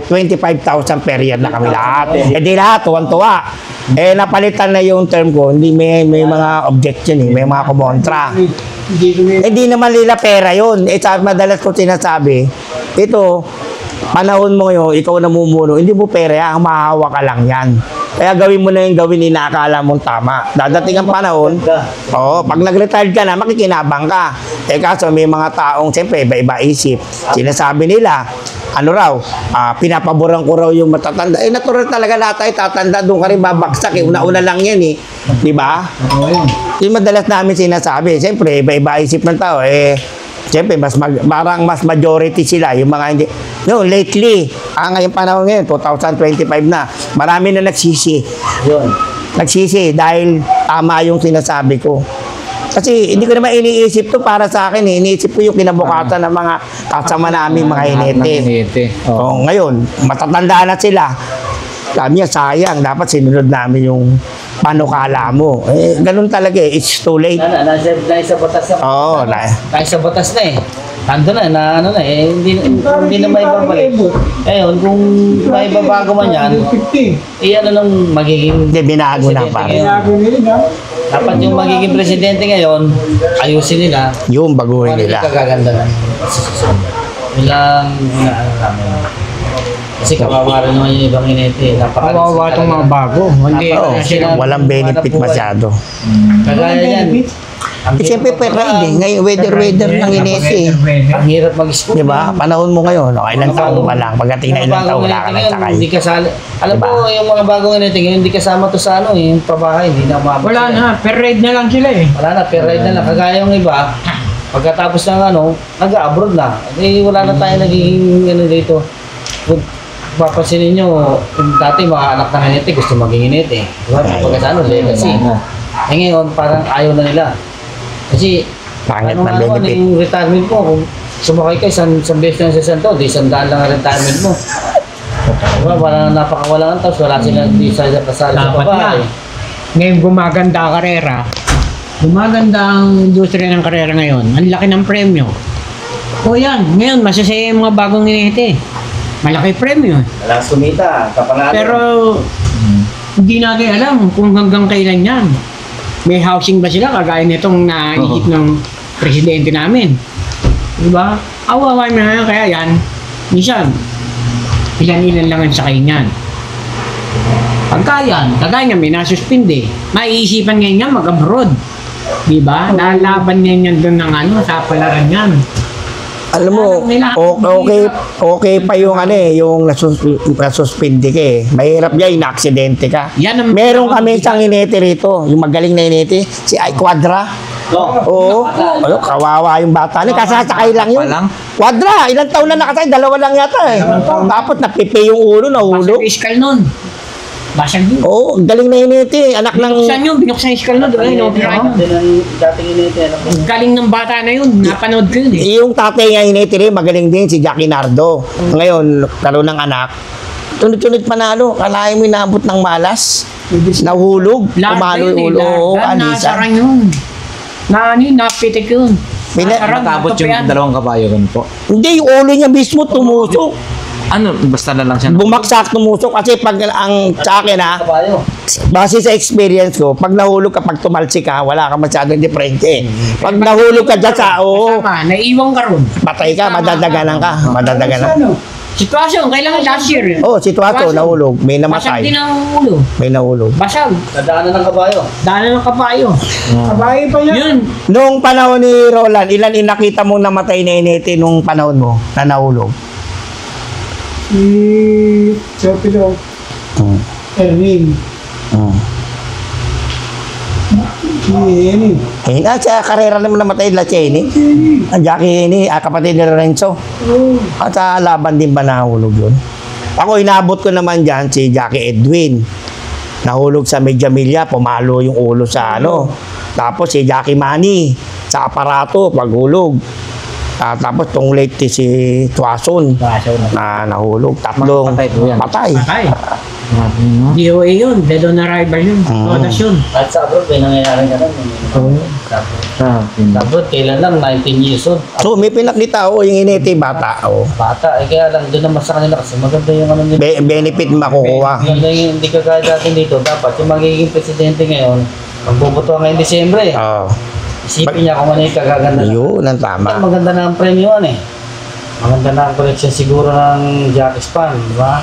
25,000 per year na kami lahat. Eh di lahat, tuwan-tuwa. Eh napalitan na yung term ko, hindi may mga objection may mga kumontra. Eh di naman nila pera yun. Eh madalas ko sinasabi, ito, panahon mo ngayon, ikaw namumuno, hindi mo pera yan, mahahawa ka lang yan. Kaya gawin mo na yung gawin na akala mong tama. Dadating ang panahon, pag nag-retired ka na, makikinabang ka. Eh kaso may mga taong, siyempre, iba-iba isip. Sinasabi nila, pinapaboran ko raw yung matatanda. Eh natural talaga lahat tayo tatanda, doon ka rin babaksak. Una-una lang yan eh. Di ba? Yung madalas namin sinasabi, siyempre, iba-iba isip ng tao. Siyempre, parang mas majority sila, yung mga hindi. No, lately, ngayong panahon ngayon, 2025 na, marami na nagsisi. Yun. Nagsisi dahil tama yung sinasabi ko. Kasi hindi ko naman iniisip to para sa akin eh. Iniisip ko yung kinabukasan ng mga kasama namin, mga hinete. Ngayon, matatanda na sila. Sabi niya, sayang, dapat sinunod namin yung panukala mo. Ganun talaga eh. It's too late. Nasa batas na. Oo, Nasa batas na eh. Ando na, hindi na maibabalik. Ngayon, kung maibabago man yan, 150. ano nang magiging Hindi, binago na presidente pare. ngayon. Kaya nila na. Dapat yung magiging presidente ngayon, ayusin nila. Yung baguhin Kung ano nila. yung kagaganda ng susunod. Ilang inaano namin. Kasi kawawa rin naman yung ibang inete. Kawawa itong mga bago. Hindi. Walang benefit masyado. Kagaya yan. Siyempre, per ride eh. Ngayon, weather ng inete eh. Ang hirap mag-school. Di ba? Panahon mo ngayon, ilang taon pa lang. Pagdating na ilang taon, wala ka nang sakay. Hindi kasali. Alam mo, yung mga bagong inete ngayon, hindi kasama to sa yung pabahay. Hindi na umabot. Wala na. Per ride na lang sila eh. Wala na, per ride na lang. Kagaya yung iba, pagkatapos ng nag-abroad na. Wala na tayo naging dito. Kung papansinin nyo, dati mga anak ng inete, gusto maging inete. Diba? Pagkasa legacy. Ngayon, parang ayaw na nila. Kasi, Pangit na benefit. yung retirement mo, kung sumakay ka, isang beses na sa isang taon, di 100 lang ang retirement mo. Diba? Parang napakawalan tapos wala silang di sa kasali sa Dapat babae. na. Ngayon gumaganda ang karera. Gumaganda ang industriya ng karera ngayon. Ang laki ng premyo. O yan, ngayon, masasaya yung mga bagong hinete. Malaki premyo. Wala sumita, kapanalo. Pero, hindi natin alam kung hanggang kailan yan. May housing ba sila kagaya nitong naisip ng presidente namin? Diba? Awawan mo na yan, kaya yan. Minsan, ilan-ilan lang ang sakay niyan. Pagka yan, kagaya nga may nasuspinde, maiisipan ngayon niya mag-abroad. Diba? Lalaban niya yan doon ng sa palaran yan. Alam mo, okay pa yung yung nasuspindi ka eh. Mahirap yan, inaaksidente ka. Yan ang- Meron kami isang hinete rito, yung magaling na hinete, si Ay Quadra. Oo. Ano, kawawa yung bata. Kasasakay lang yun. Pa lang? Quadra, ilang taon na nakasakay? 2 lang yata eh. Tapos napipi yung ulo, nahulog. Basag iskal nun. Basag yun. Oo, galing na hinete. Anak ng... Binuksan yun, binuksan yung iskal nun. Diba? Inopera yun. Din ang dating inete, alam mo. Ang galing ng bata na yun. Napanood ko yun eh. Yung tatay nga hinete rin, magaling din, si Jackie Nardo. Ngayon, karoon ng anak. Tunod-tunod panalo. Kalahin mo inabot ng malas. Nahulog. Umalo yung ulo. Oo, alisan. Nasarang yun. Napitik yun. Nakabot yung 2 kabayo ganun po. Hindi, yung ulo niya mismo tumusok. Ano, basta na lang siya. Bumaksak, tumusok. Kasi pag ang sa akin Kabayo. base sa experience ko, pag nahulog ka, pag tumalsik ka, wala ka masyadong diferente. Pag nahulog ka dyan sa, Kasama, naiwang ka ron. patay ka, madadaganan ka. Madadaganan. Ano? Sitwasyon, kailangan last year. Sitwasyon, nahulog. May Basag din namatay. ang ulo. May nahulog. Basag. Nadaanan ng kabayo. Daanan ng kabayo. Kabahay pa niya. Yun. Noong panahon ni Roland, ilan inakita mong namatay na inete nung panahon mo na nahulog? Si Sopilo Erwin. Si Eni. Sa karera naman namatay la Cheney. Ang Jackie Henny, kapatid ni Lorenzo. At sa laban din ba nahulog yun? Ako, inabot ko naman dyan si Jackie Edwin. Nahulog sa Mediamilla, pumalo yung ulo sa Tapos si Jackie Manny, sa aparato, paghulog. Tapos tong late si Tuason na nahulog. Tatlong Patay po yan. patay. Patay. Grabe, no? DOA yun. Dead on arrival yun. Todas yun. At sa abroad, may nangyayari ka nun. Abroad, kailan lang? 19 years old. So may pinakita yung inete bata. Bata, kaya lang, doon naman sa kanila kasi maganda yung nila. Benefit makukuha. Hindi ka kaya dati dito. Dapat yung magiging presidente ngayon, magbubuto ngayong Disyembre. Isipin niya kung ano yung kagaganda. Yun ang tama. Maganda na ang premyo maganda na ang collection siguro ng Jackie Span, di ba?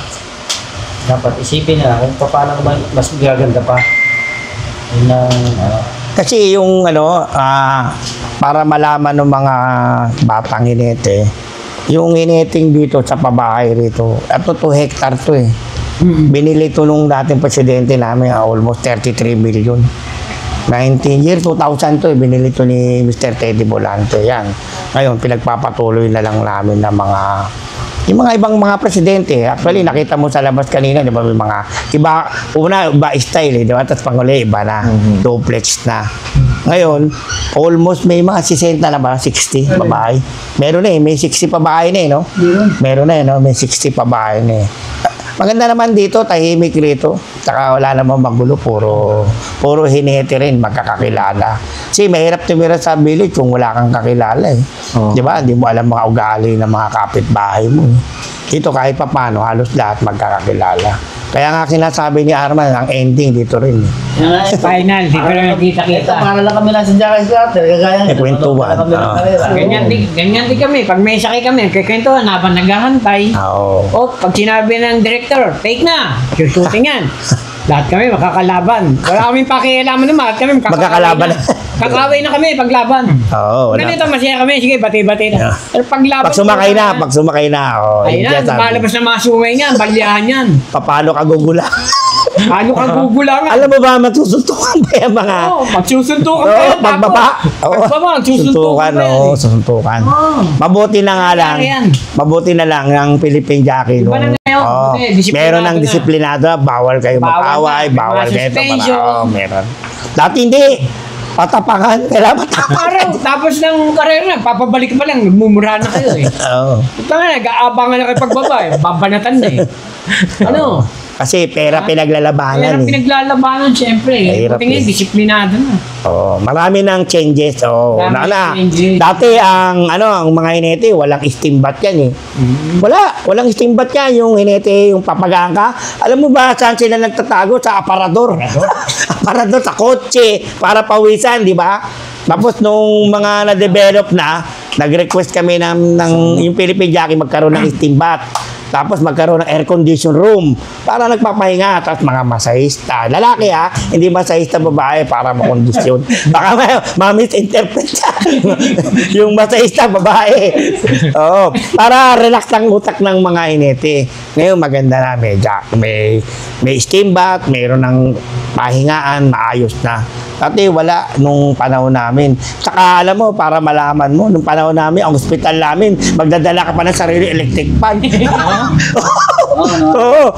Dapat isipin niya kung paano mas gaganda pa. Yun ang, Kasi yung para malaman ng mga batang hinete, yung hineting dito sa pabahay rito, ito 2 hectare to eh. Binili ito nung dating presidente namin, almost 33 million. 19 years, 2000 to, binili to ni Mr. Teddy Bolante. Yan. Ngayon, pinagpapatuloy na lang namin ng yung mga ibang mga presidente. Actually, nakita mo sa labas kanina, di ba, may mga iba style, di ba? Tapos panguli, iba na, duplex na. Ngayon, almost may mga 60 na ba? 60 babae. Meron na may 60 babae na no? Meron na may 60 babae na Maganda naman dito, tahimik rito. Saka wala namang magulo, puro hinete rin, magkakakilala. Kasi mahirap tumira sa village kung wala kang kakilala eh. Di ba? Hindi mo alam mga ugali ng mga kapitbahay mo. Dito kahit pa paano, halos lahat magkakakilala. Kaya nga sinasabi ni Arman, ang ending dito rin. Final, dito lang nakita-kita. para lang kami nasa Jackie Starter, kagaya kwentuhan. Ganyan din kami. Pag may sakay kami, kikwentuhan habang naghahantay. O, pag sinabi ng director, take na, shooting yan. Lahat kami makakalaban. Wala kaming pakialaman naman. Kami Magkakalaban. Kakaway na kami paglaban. Wala. Ganito, masaya kami. Sige, bati-bati na. Pero paglaban. Pag sumakay na. Ayun na, lumalabas na mga sungay niyan, balyahan yan. Paano ka gugula? Paano ka gugulangan? Alam mo ba, matusuntukan ba yung mga... Oo, magsusuntukan kayo. Pagbaba. Magsusuntukan pa yan. Susuntukan. Mabuti na nga lang. Mabuti na lang ng Philippine Jockey. Iba na ngayon. Meron ng disiplinado. Bawal kayo mag-away. Bawal kayo meron. Dati hindi. Patapangan. Kailangan patapangan. Tapos ng karera, papabalik pa lang. Nagmumura na kayo eh. Ito nga, nag-aabangan na kayo pagbaba eh. Babanatan na eh. Kasi pera pinaglalabanan Pero pinaglalabanan, siyempre. Mahirap Buti nga, eh. disiplinado na. Oh, marami ng changes. Oh, Marami na. ng changes. Dati ang mga hinete, walang steam bath yan eh. Walang steam bath yan, yung hinete, yung papagaan ka. Alam mo ba saan sila nagtatago? Sa aparador. Aparador sa kotse para pawisan, di ba? Tapos nung mga na-develop na, nag-request kami ng yung Philippine Jockey magkaroon ng steam bath. Tapos magkaroon ng air condition room para nagpapahinga. Tapos mga masahista. Lalaki ha, hindi masahista babae para makondisyon. Baka ma-misinterpret siya. Yung masahista babae. Oo. Para relax lang utak ng mga hinete. Ngayon maganda na. May steam bath, mayroon ng pahingaan, maayos na. Dati wala nung panahon namin. Saka alam mo, para malaman mo, nung panahon namin, ang ospital namin, magdadala ka pa ng sarili electric fan. Oo.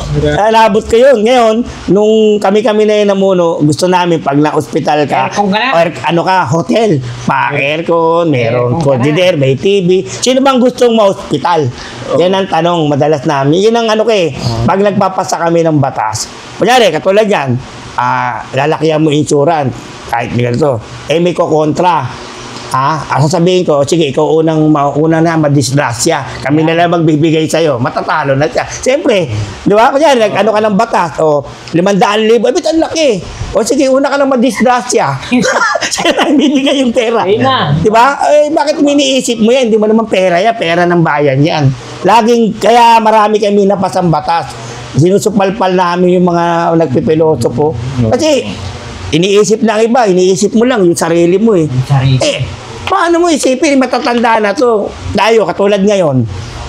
Nabot ko yun. Ngayon, nung kami na yun namuno, gusto namin pag na-ospital ka, Aircon ka na. or ano ka, hotel, pa-aircon, meron Aircon ka kotse na. there, may TV. Sino bang gustong ma-ospital? Yan ang tanong, madalas namin. Yun ang ano ko eh, pag nagpapasa kami ng batas, kunyari, katulad yan, lalakyan mo insurance, kahit ganito, may kukontra. Sasabihin ko, sige, ikaw una na madisgrasya. Kami na lang magbibigay sa'yo. Matatalo na siya. Siyempre, di ba? Kunyari, ano ka ng batas, 500,000, ba't ang laki? O sige, una ka lang madisgrasya. Siya na bibigay yung pera. Ayun na. Di ba? Bakit miniisip mo yan? Hindi mo naman pera yan. Pera ng bayan yan. Kaya marami kami napasang batas. Sinusupalpal namin yung mga nagpipiloso po. Kasi, iniisip ng iba, iniisip mo lang yung sarili mo eh. Paano mo isipin, matatanda na to. Tayo, katulad ngayon,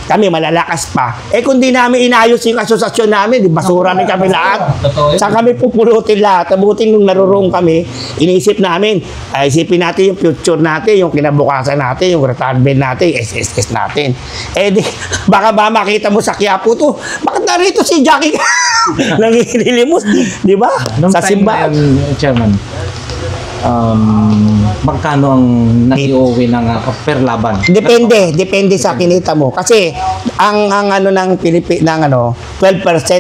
kami malalakas pa. Kung di namin inayos yung asosasyon namin, di basura na kami lahat. Saan kami pupulutin lahat? Abutin nung narurong kami, iniisip namin, isipin natin yung future natin, yung kinabukasan natin, yung retirement natin, yung SSS natin. Baka ba makita mo sa Quiapo to, bakit narito si Jackie nanginilimus, di ba? Nung Sa time na simbahan. yun, Chairman, magkano ang nag-iuwi ng per laban? Depende sa kinita mo. Kasi ang ano ng ng 12%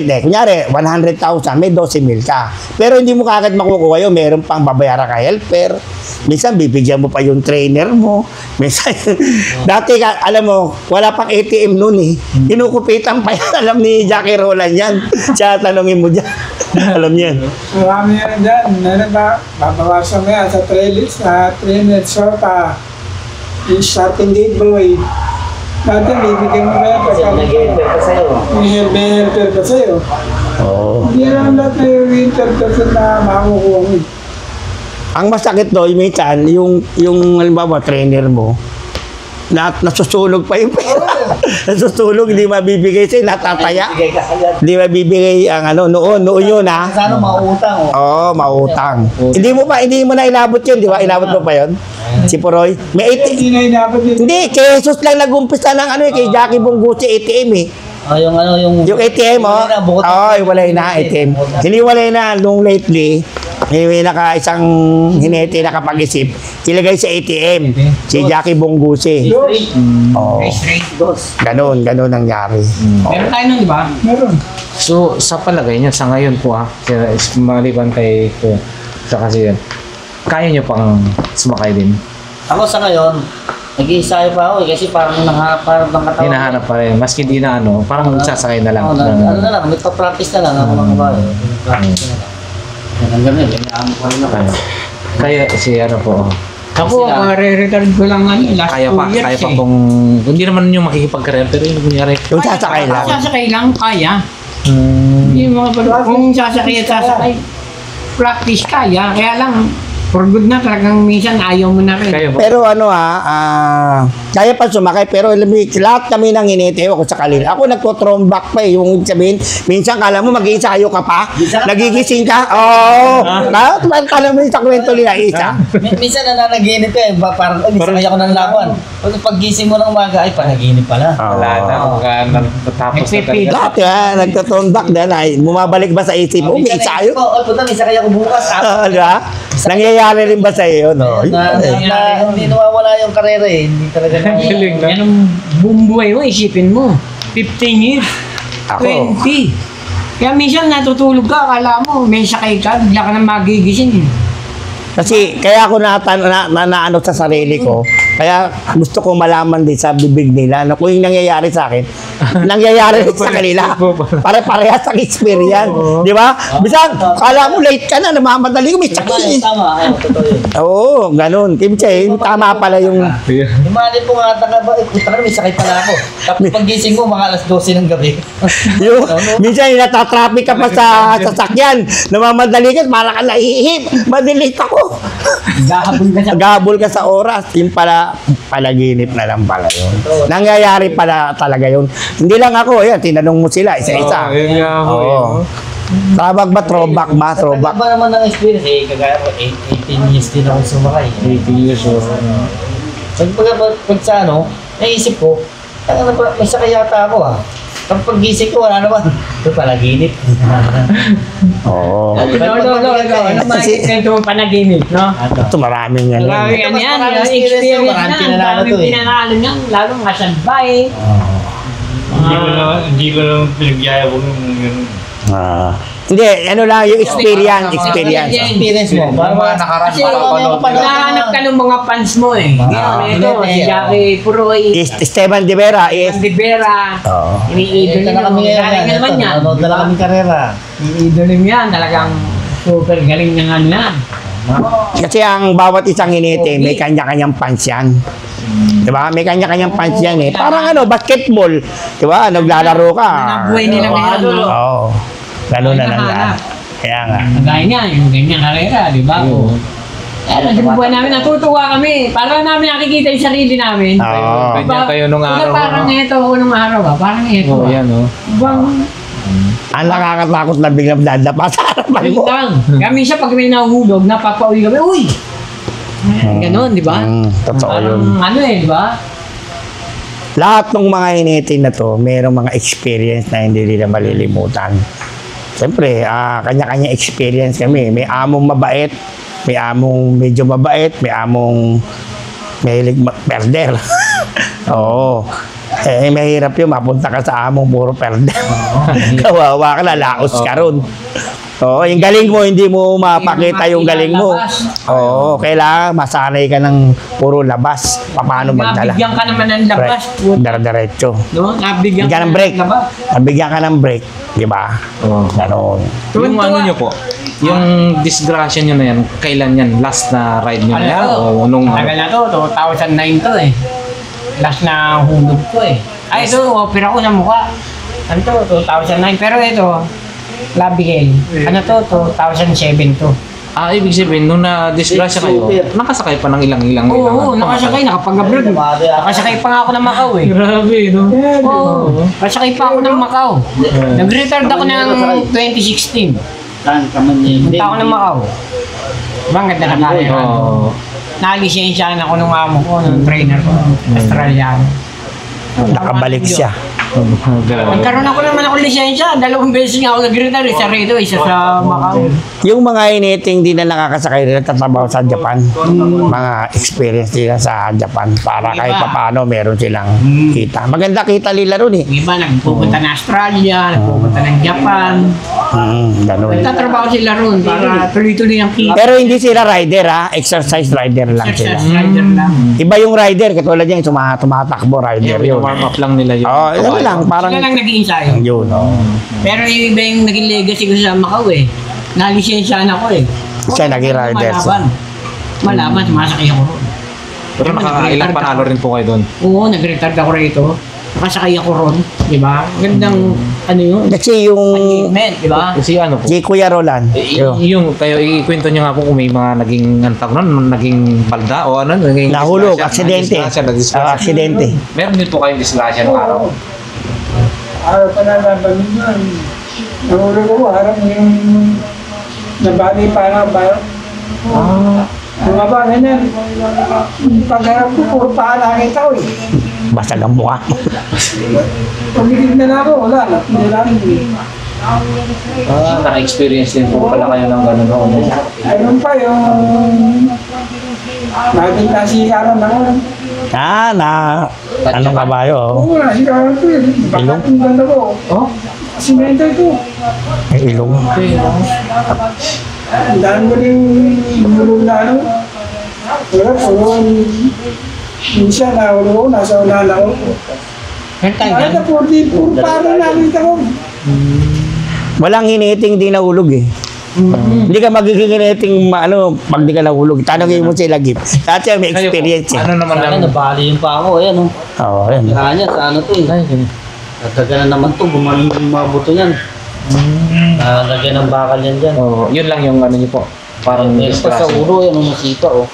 eh. Kunyari 100,000, may 12,000 ka. Pero hindi mo kagad makukuha yun, meron pang babayaran ka helper. Minsan bibigyan mo pa yung trainer mo. Minsan dati alam mo, wala pang ATM noon eh. Kinukupitan pa yan. Alam ni Jackie Roland yan. Siya tanongin mo diyan. Alam niyan. Marami yan dyan. Meron ba? Babawasan mo yan sa trainer sota. Yung starting date boy. Dati, bibigyan mo ba yan? Nag-i-helper ka sa'yo. May helper pa sa'yo. Oo. Hindi naman lahat na yung helper na makukuha mo. Ang masakit doon, minsan, yung halimbawa, trainer mo, nasusunog pa yung pera. Nasusunog, hindi mabibigay sa'yo, natataya. Bigay ka agad. Hindi mabibigay ang noon yun ha. Sana mautang. Oo, mautang. Hindi mo na inabot yun, di ba? Inabot mo pa yun? Si Puroy? May ATM. Hindi na inabot yun. Hindi, kay Jesus lang nag-umpisa ng kay Jackie Bunggusi ATM eh. Yung ATM, hiwalay na ATM. Hiniwalay na nung lately, may isang hinete na kapag-isip, ilagay sa ATM, si Jackie Bunggusi. Oo. Ganon nangyari. Meron tayo nun, di ba? Meron. So, sa palagay niyo, sa ngayon po maliban kay sa kasi yun, kaya niyo pang sumakay din? Ako sa ngayon, nag-iisayo pa ako kasi parang nakaparap ng katawan. Hinahanap pa rin, maski di na parang sasakay na lang. Ano na lang, nagpa-practice na lang ako mga babae. Practice na lang. Hanggang ganun, kailangan ko rin ako. Kaya si po, Ako, re-retard ko lang last kaya 2 pa, years kaya pa eh. kung, hindi naman yung makikipag-career, pero yung kunyari, Yung sasakay lang. Sasakay lang, kaya. Yung mga kung sasakay at sasakay, practice kaya. Kaya lang, for good na talagang minsan ayaw mo na rin. kaya po. Pero kaya pa sumakay, pero lahat kami nang hinete ako sa kalil. Ako nagko-throwback pa eh. Yung sabihin, minsan kala mo mag-iisayo ka pa, nagigising ka, kala mo yung sa kwento nila, isa. Minsan nananaginip ka eh, parang sakay ako ng laban. Pag-gising mo ng umaga, ay panaginip pala. Wala na, natapos na talaga. Lahat nagko-throwback dahil bumabalik ba sa isip mo, may isayo? Puta, may sakay ako bukas. Di ba? Nangyayari rin ba sa iyo, no? Hindi nawawala yung karera eh. Hindi talaga na. Galing na. Yan ang buong buhay mo, isipin mo. 15 years, Ako. 20. Kaya minsan natutulog ka, akala mo, may sakay ka, bigla ka nang magigising. Kasi kaya ako naano sa sarili ko, kaya gusto ko malaman din sa bibig nila na kung yung nangyayari sa akin, nangyayari rin sa kanila. Pare-parehas ang experience. Di ba? Bisan, kala mo late ka na, namamadali ko, may sakit. Tama, totoo yun. Oo, ganun. Kimche, tama pala yung... Imagine po nga, may sakay pala ako. Tapos pag-gising mo, mga alas 12 ng gabi. yung, minsan, natatraffic ka pa sa sasakyan, namamadali ka, para ka naihihip, madilate ako. Gabol ka sa oras. Yung palaginip na lang pala yun. Nangyayari pala talaga yun. Hindi lang ako, yan, tinanong mo sila, isa-isa. Yun nga po. Oo. Tawag ba, throwback ba? Throwback. Iba naman ng experience eh, kagaya ko, 18 years din ako sumakay. 18 years old. Pag sa ano, naisip ko, may sakay yata ako ah. Tapos pag gising ko, wala naman. Ito palaginip. Oo. Ano makikita mo panaginip, no? Ito maraming yan. Maraming yan, yung experience na, maraming pinanalo niyan, lalo masalbay. Hindi ko lang pinagyayabong yung Hindi, ano lang, yung experience. Experience mo. Kasi hinahanap ka ng mga fans mo eh. Ito, si Jackie Puroy, Esteban de Vera is... Andy Vera, Oo. iniidol Dala kami niya. Galing naman yan. Dala kami karera. Iniidol niya, talagang super galing niya nga na. Kasi ang bawat isang hinete, may kanya-kanyang fans yan. Diba? May kanya-kanyang fans yan eh. Parang ano, basketball. Diba? Naglalaro ka. Nabuhay nila ngayon. Oo. Lalo na lang yan. Kaya nga. Kagaya niya, yung ganyan karera, di ba? Eh, nagbubuhay namin, natutuwa kami. Para namin nakikita yung sarili namin. Oo. Ganyan kayo nung araw. Parang ito, nung araw ba? Parang ito. Oo, yan o. Bang, Ang nakakatakot na biglang dadapa sa harapan yun mo. lang. Kami siya pag may nahuhulog, napapauwi kami, uy! Ganon, di ba? Totoo yun. Parang ano eh, di ba? Lahat ng mga hinete na to, mayroong mga experience na hindi nila malilimutan. Siyempre, kanya-kanya experience kami. May among mabait, may among medyo mabait, may among mahilig perder. Oo. Eh, mahirap yun. Mapunta ka sa among puro perder. Kawawa ka na, laos ka ron. Oo, yung galing mo, hindi mo mapakita yung galing mo. Oo, kailangan masanay ka ng puro labas. Paano magdala. Nabigyan ka naman ng labas. Diretso. No? Nabigyan Bigyan ng break. labas. Nabigyan ka ng break. Di ba? Oo. Ganon. Yung ano nyo po, yung disgrasya nyo na yan, kailan yan? Last na ride nyo na yan? O nung... Tagal na to, 2009 to eh. Last na hulog ko eh. Ay, ito, opera ko sa mukha. Ano to, 2009. Pero ito, Labigay. Ano to, 2007 to. Ibig sabihin, nung na-disgrasya kayo, nakasakay pa ng ilang-ilang. Oo, nakasakay, nakapag-abroad. Nakasakay pa nga ako ng Macau eh. Grabe, no? Oo, nakasakay pa ako ng Macau. Nag-retard ako ng 2016. Punta ako ng Macau. Banggat na nakaya. Oo. Nalisensyahan ako nung amo ko, nung trainer ko, Australiano. Nakabalik siya. Nagkaroon ako naman ako lisensya. 2 beses nga ako nag-retire. Isa rito, isa sa Macau. Yung mga initing di na nakakasakay nila tatrabaho sa Japan, mga experience nila sa Japan para kahit paano meron silang kita. Maganda kita nila ron eh. Yung iba nagpupunta na Australia, nagpupunta ng Japan. Ganun. Nagtatrabaho sila ron para tuloy-tuloy ang kita. Pero hindi sila rider ha, exercise rider lang sila. Exercise rider lang. Iba yung rider, katulad yan, tumatakbo rider yun. Warm up lang nila yun. Oo, yun lang, parang Sila lang nag-i-ensayo. yun. Pero yung iba yung naging legacy ko sa Macau eh. Nalisensyahan ako eh. Siya naging rider siya. Malaban, sumasakay ako ron. Pero nakakailang panalo rin po kayo doon. Oo, nag-retard ako rito. Nakasakay ako ron, di ba? Gandang, ano yun? Kasi yung Achievement, di ba? Kasi ano po, si Kuya Roland, yun. yung kayo, ikwento nyo nga po kung may mga naging, antag nun, naging balda o ano, naging Nahulog, disgrasya, aksidente. na-disgrasya. Aksidente. Meron din po kayong disgrasya ng araw. Araw pa na nabamin yun. Nahulog ako, harap yung nabali pa nga ba? Mga ba, ganyan. Pagharap ko, puro paa nakita ko eh. Basag ang mukha. Pagiging na ako, wala. Nilamin eh. Naka-experience din po pala kayo ng gano'n o ano. Ayun pa yung natin nasikaran ako. Anong kabayo? Oo, nasikaran ko yun. Bakit yung ganda ko? Oh? Simento ito. May ilong. Ang dami mo rin bulong na ano. Wala, puro minsan nahulog ko, nasa unahan ako. Kahit na 40, parang nakita ko. Walang hiniting di nahulog eh. Hindi ka magiging hiniting pag di ka nahulog. Tanongin mo sila, Gip. Dati may experience eh. Ano naman Ano, lang? nabali yung pa ako. Ayan, oh. Oo, yan. Kanya, sa ano to eh. Nagdaga na naman to, gumaling yung mga buto niyan. Lagyan ng bakal yan dyan. Oh, yun lang yung ano niyo po. Parang Ito sa ulo, yan ang masita, oh.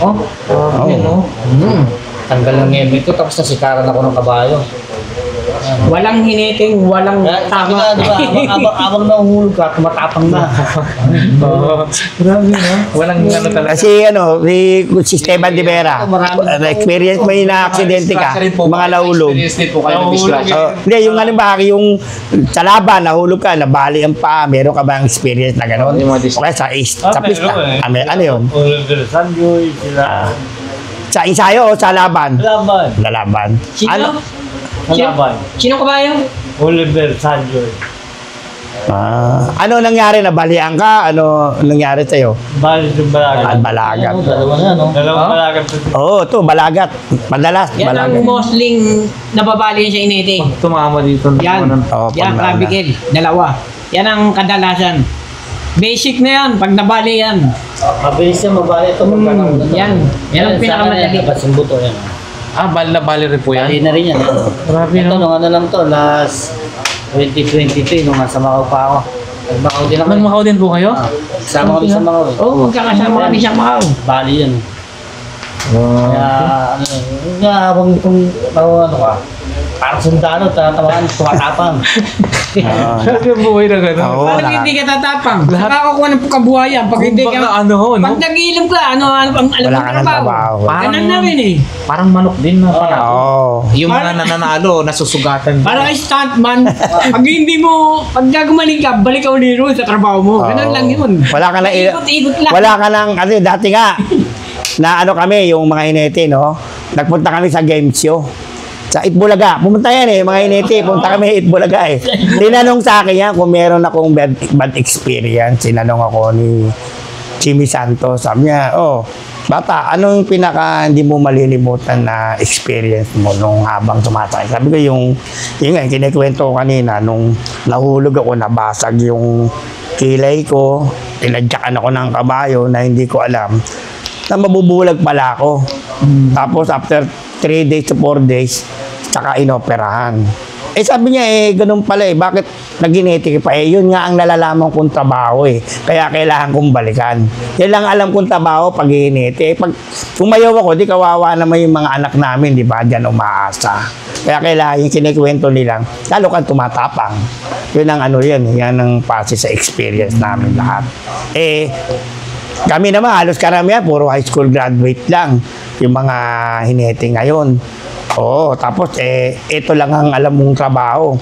Oh, yun, oh. Tanggal ng ngebe ko, tapos nasikaran ako ng kabayo. Walang hiniting, walang Sabi tama. nga, di ba, abang nahuhulog ka, tumatapang na. Grabe na. Walang ano talaga. Kasi si Esteban de Vera, experience mo yung na-aksidente ka, mga nahulog. Experience din po kayo nag-distract. Hindi, yung yung sa laban, nahulog ka, nabali ang paa, meron ka bang experience na gano'n? Yung mga distract. Okay, sa pista. Ano yun? Oliver Sanjoy, sila. Sa ensayo o sa laban? Laban. Lalaban. Sino? Laban. Sino kabayo? Oliver Sanjoy. Ano nangyari? Nabalian ka? Ano nangyari sa'yo? Balis yung balagat. Balagat. Dalawa na, no? Dalawang balagat. Oo, to balagat. Madalas, Yan ang balagat. mostling nababali sa inete. Tumama dito. Yan. Oo, Yan, pag Rabigel. Dalawa. Yan ang kadalasan. Basic na yan, pag nabali yan. Mabilis yan, mabali ito. Yan. Yan ang pinakamadali. Labas yung buto, yan. Bali na bali rin po yan. Bali na rin yan. Grabe Ito, no. nung ano lang to, last 2023, nung nasa Macau pa ako. Nag-Macau din ako. Nagmakaw din po kayo? Sama kami sa Macau. Oo, magkakasama kami sa Macau. Bali yan. Kaya, habang kung ano ka, parang sundalo, tatamaan, tumatapang. Grabe ang buhay na gano'n. Oo, Parang hindi ka tatapang. Lahat- Nakakakuha ng kabuhayan. Pag hindi ka... Kumbaga ano ho, no? Pag nag-iilom ka, ano alam Wala mo ka ng trabaho. Ganun na rin eh. Parang manok din na panalo. Oo. Yung mga nananalo, nasusugatan. Parang kay stuntman, pag hindi mo, pag gumaling ka, balik ka ulit ron sa trabaho mo. Ganun lang yun. Wala ka na Ikot-ikot lang. Wala ka nang dati nga na kami yung mga hinete, no. Nagpunta kami sa game show. Sa Itbulaga. Pumunta yan mga hinete. Punta kami sa Itbulaga eh. Tinanong sa akin yan kung meron akong bad experience. Tinanong ako ni Jimmy Santos. Sabi niya, bata, ano yung pinaka hindi mo malilimutan na experience mo nung habang sumasakay? Sabi ko yung kinikwento ko kanina, nung nahulog ako, nabasag yung kilay ko, tinadyakan ako ng kabayo na hindi ko alam na mabubulag pala ako. Tapos after 3 days to 4 days, saka inoperahan. Sabi niya ganun pala bakit nag-genetic pa? Yun nga ang nalalaman kong trabaho Kaya kailangan kong balikan. Yan lang alam kong trabaho pag genetic. Pag tumayaw ako, di kawawa naman yung mga anak namin, di ba? Diyan umaasa. Kaya kailangan yung kinikwento nilang, lalo kang tumatapang. Yun ang yan ang pase sa experience namin lahat. Kami naman, halos karamihan, puro high school graduate lang. Yung mga hinete ngayon. Tapos ito lang ang alam mong trabaho.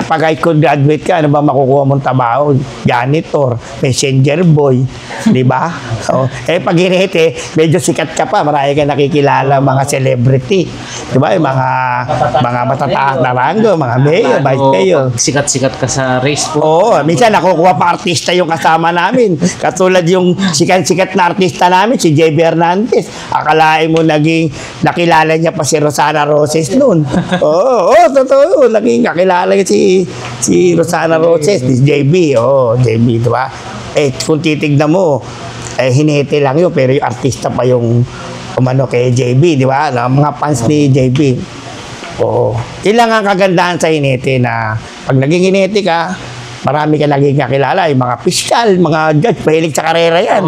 Pag high school graduate ka, ano ba makukuha mong trabaho? Janitor, messenger boy, di ba? Pag hinete, medyo sikat ka pa, marami ka nakikilala mga celebrity. Di ba? Yung mga matataas na rango, mga mayor, vice mayor. Sikat-sikat ka sa race po. Minsan nakukuha pa artista yung kasama namin. Katulad yung sikat-sikat na artista namin, si JB Hernandez. Akalain mo nakilala niya pa si Rosana Roses noon. Totoo. Naging kakilala si Rosana Roses, si JB. JB, di ba? Kung titignan mo, hinete lang yun, pero yung artista pa yung kay JB, di ba? Mga fans ni JB. Yun lang ang kagandahan sa hinete na pag naging hinete ka, marami ka naging kakilala, yung mga piskal, mga judge, pahilig sa karera yan.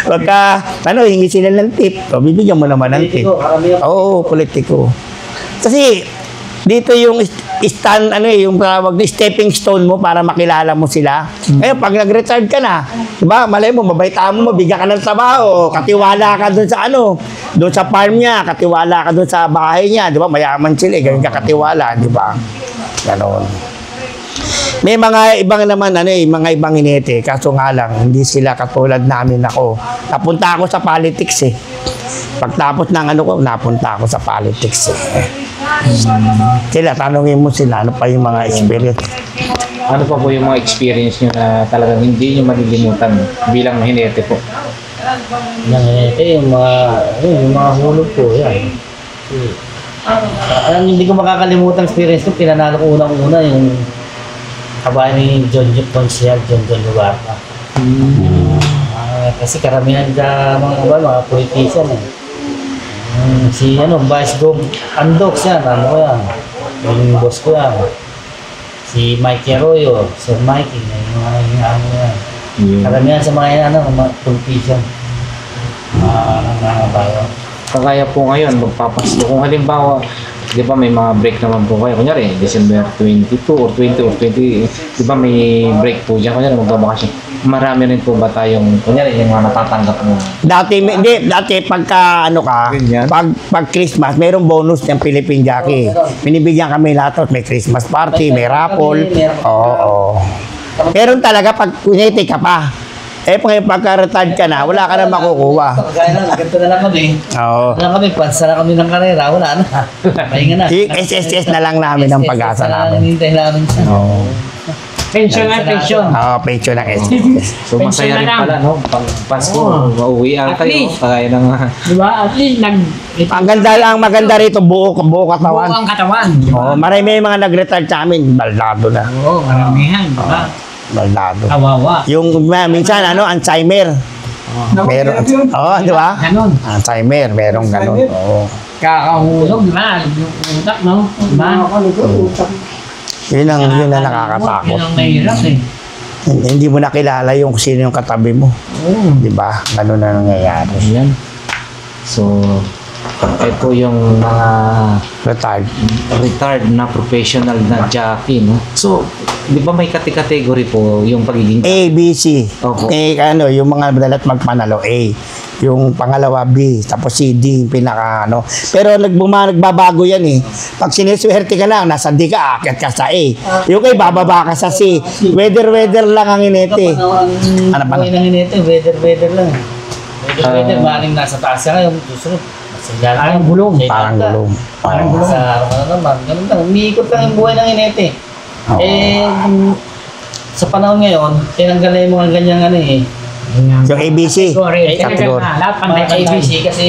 Pagka, hingi sila ng tip, bibigyan mo naman ng tip. Politiko. Kasi, dito yung yung tawag na stepping stone mo para makilala mo sila. Ngayon, pag nag-retired ka na, diba, malay mo, mabaitaan mo, mabigyan ka ng trabaho, katiwala ka dun sa doon sa farm niya, katiwala ka dun sa bahay niya, diba, mayaman sila, ganyan ka katiwala, diba? Ganon. May mga ibang naman, mga ibang hinete, kaso nga lang, hindi sila katulad namin ako. Napunta ako sa politics Pagtapos ng ano ko, napunta ako sa politics. Sila, tanungin mo sila, ano pa yung mga experience. Ano pa po yung mga experience nyo na talagang hindi nyo malilimutan bilang hinete po? Yung hinete, yung mga hulog ko, yan. Ang hindi ko makakalimutan experience ko, pinanalo ko unang-una yung kabayan ni John Ponsial, John Lugarta. Kasi karamihan sa mga politician eh. Si Vice Gov Andox yan, ano ko yan. Yung boss ko yan. Si Mike Arroyo, Sir Mikey, yung mga yan. Karamihan sa mga mga politician. Mga bayan. Kagaya po ngayon, magpapasko. Kung halimbawa, di ba may mga break naman po kayo. Kunyari, December 22 or 20 or 20, di ba may break po dyan. Kunyari, magbabakasyon. Marami rin po ba tayong, kunyari, yung mga natatanggap mo? Dati pagka Ganyan. pag Christmas, mayroong bonus ng Philippine Jockey. Binibigyan kami lahat, may Christmas party, may raffle. Oo. Meron talaga pag kunete ka pa. Pagka-retired ka na, wala ka na makukuha. Kagaya na, ganito na lang kami. Oo. Wala kami, pansa na kami ng karera, wala na. Pahinga na. SSS na lang namin ang pag-asa namin. Hinintay namin siya. Oo. Pension na pension. Oo, pension ng SSS. So, masaya rin pala, no? Pang Pasko, mauwi At kayo. least. Kagaya ng... Di ba? At least Ang maganda rito, buo katawan. buo ang katawan. Di Oo, ba? marami yung mga nag-retire sa amin, baldado na. Oo, maramihan. Di ba? Baldado. Kawawa. Yung minsan, Alzheimer. Meron. Oo, di ba? Ganon. Alzheimer, merong ganon. Oo. Kakahulog, di ba? Yung utak, no? Di ba? Yun ang nakakatakot. Yun ang mahirap eh. Hindi mo nakilala yung sino yung katabi mo. Oo. Di ba? Ganun na nangyayari. Ayan. So, ito yung mga retired na professional na jockey, no? So, di ba may kategory po yung pagiging A, B, C. Opo. Yung mga madalat magpanalo, A. Yung pangalawa, B. Tapos C, D, yung pinaka Pero nagbabago yan eh. Pag siniswerte ka lang, nasa D ka, aakyat ka sa A. Yung kay bababa ka sa C. Weather lang ang inete. Ano pa? Ang hinete, weather lang. Weather, maaaring nasa taas ka ngayon, susunod. Parang gulong. Parang gulong. Parang gulong. Sa naman, ganun lang. Umiikot lang yung buhay ng hinete. Sa panahon ngayon, tinanggal na yung mga ganyang Yung ABC. Category. Category. Lahat Mga pantay-pantay. ABC kasi